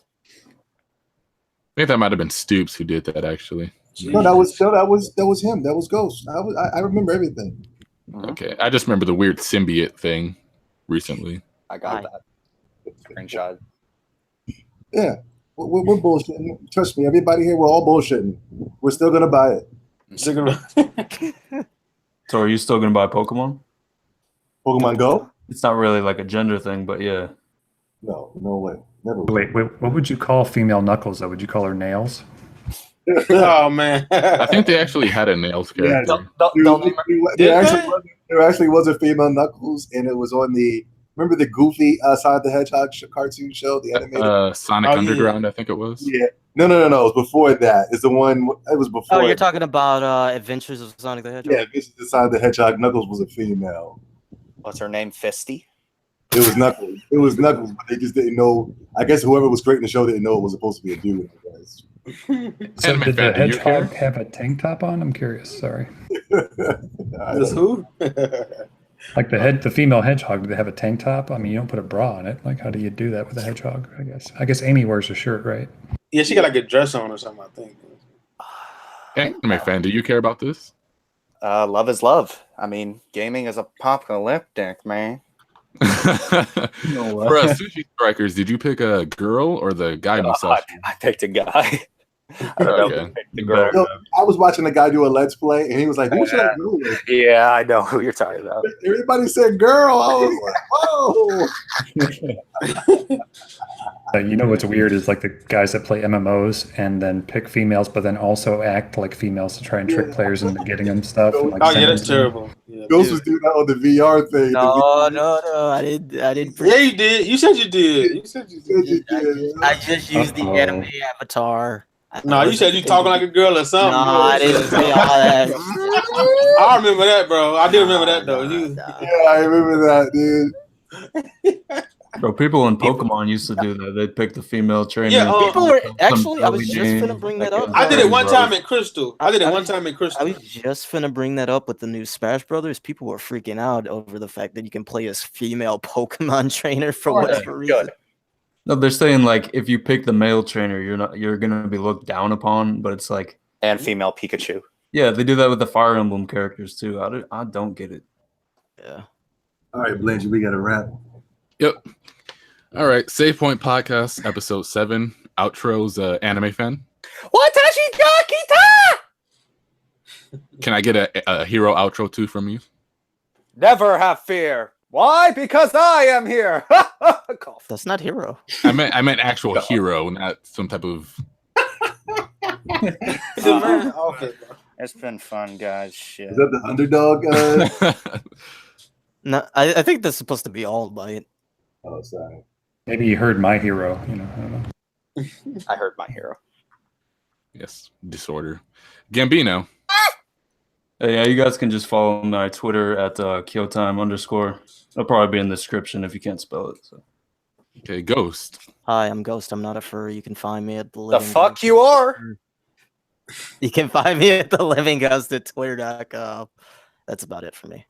think that might have been Stoops who did that, actually. No, that was him. That was Ghost. I remember everything. Okay, I just remember the weird symbiote thing recently. I got that screenshot. Yeah, we're bullshitting. Trust me, everybody here, we're all bullshitting. We're still gonna buy it. So are you still going to buy Pokemon? Pokemon Go? It's not really like a gender thing, but yeah. No way. Never. Wait, what would you call female Knuckles, though? Would you call her Nails? Oh man! I think they actually had a Nails character. There actually was a female Knuckles, and it was on the. Remember the Goofy Sonic the Hedgehog cartoon show, the animated Sonic Underground, I think it was. Yeah. No. It was before that. It's the one. It was before. Oh, you're talking about Adventures of Sonic the Hedgehog. Yeah, this is the Sonic the Hedgehog. Knuckles was a female. What's her name? Fisty. It was Knuckles. But they just didn't know. I guess whoever was creating the show didn't know it was supposed to be a dude. I guess. So did the hedgehog have a tank top on? I'm curious. Sorry. This who? Like the female hedgehog, do they have a tank top? I mean, you don't put a bra on it. Like, how do you do that with a hedgehog? I guess Amy wears a shirt, right? Yeah, she got like a dress on or something, I think. Anime fan, do you care about this? Love is love. I mean, gaming is apocalyptic, man. For Sushi Strikers, did you pick a girl or the guy mustache? I picked a guy. I don't know. The girl. So, I was watching a guy do a Let's Play, and he was like, "Who should I go with?" Yeah, I know who you're talking about. Everybody said "girl." I was like, "Whoa!" You know what's weird is like the guys that play MMOs and then pick females, but then also act like females to try and trick players into getting them stuff. And, like, that's terrible. Yeah, Ghost was doing that on the VR thing. No, I didn't. Yeah, you did. You said you did. I just used the anime avatar. No, you said you talking like a girl or something. No, I didn't say all that. I remember that, bro. I did remember that, though. Yeah, I remember that, dude. Bro, people in Pokemon used to do that. They'd pick the female trainer. Yeah, people were actually. I was just finna bring that up. I did it one time at Crystal. I was just finna bring that up with the new Smash Brothers. People were freaking out over the fact that you can play as female Pokemon trainer for whatever reason. No, they're saying like if you pick the male trainer, you're gonna be looked down upon. But it's like and female Pikachu. Yeah, they do that with the Fire Emblem characters too. I don't get it. Yeah. All right, Blanche, we got to wrap. Yep. All right, Save Point Podcast, episode 7. Outro's anime fan. Watashi ga kita! Can I get a hero outro too from you? Never have fear. Why? Because I am here. That's not hero. I meant actual hero, not some type of. Okay. It's been fun, guys. Shit. Is that the underdog? No, I think that's supposed to be All Might. Oh, sorry. Maybe you heard my hero. I don't know. I heard my hero. Yes, disorder. Gambino. Hey, yeah, you guys can just follow my Twitter at Kyotime_. It'll probably be in the description if you can't spell it. So. Okay, Ghost. Hi, I'm Ghost. I'm not a furry. You can find me at the fuck you are. You can find me at the Living Ghost at Twitter.com. That's about it for me.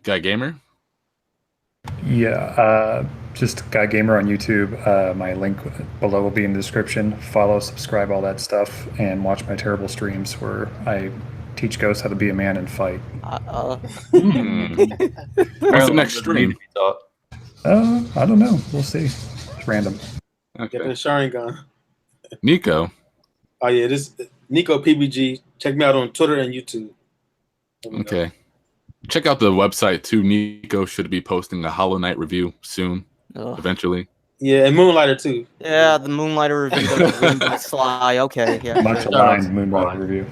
Guy Gamer. Yeah, just Guy Gamer on YouTube. My link below will be in the description. Follow, subscribe, all that stuff, and watch my terrible streams where I teach ghosts how to be a man and fight. What's the next stream? I don't know. We'll see. It's random. Okay. Get the Sharingan. Nico. Oh yeah, this Nico PBG. Check me out on Twitter and YouTube. Okay. Check out the website too. Nico should be posting a Hollow Knight review soon, eventually. Yeah, and Moonlighter too. Yeah, the Moonlighter review that was written by Sly. Okay, yeah. Much aligned Moonlighter review.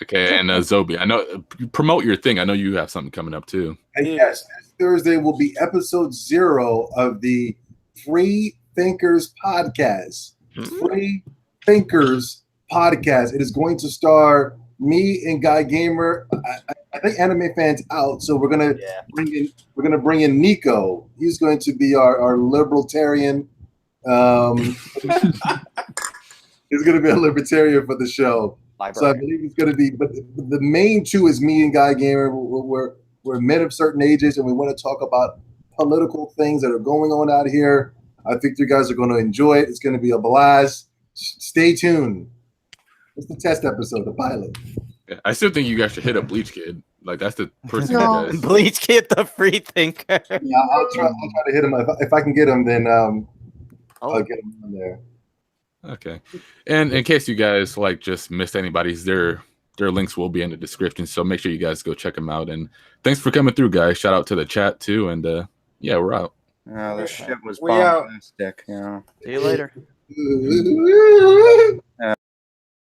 Okay, and Zobi, I know promote your thing. I know you have something coming up too. Yes, this Thursday will be episode 0 of the Free Thinkers podcast. Free Thinkers podcast. It is going to star me and Guy Gamer. I think anime fans out, so we're gonna bring in Nico. He's going to be our libertarian. He's going to be a libertarian for the show. So I believe he's going to be. But the main two is me and Guy Gamer. We're men of certain ages, and we want to talk about political things that are going on out here. I think you guys are going to enjoy it. It's going to be a blast. Stay tuned. It's the test episode, the pilot. Yeah, I still think you guys should hit up Bleach Kid. Like that's the person. No, Bleach Kid, the free thinker. Yeah, I'll try to hit him. If I can get him, then I'll get him on there. Okay, and in case you guys like just missed anybody's, their links will be in the description. So make sure you guys go check them out. And thanks for coming through, guys. Shout out to the chat too. And yeah, we're out. This shit was bombastic. See you later.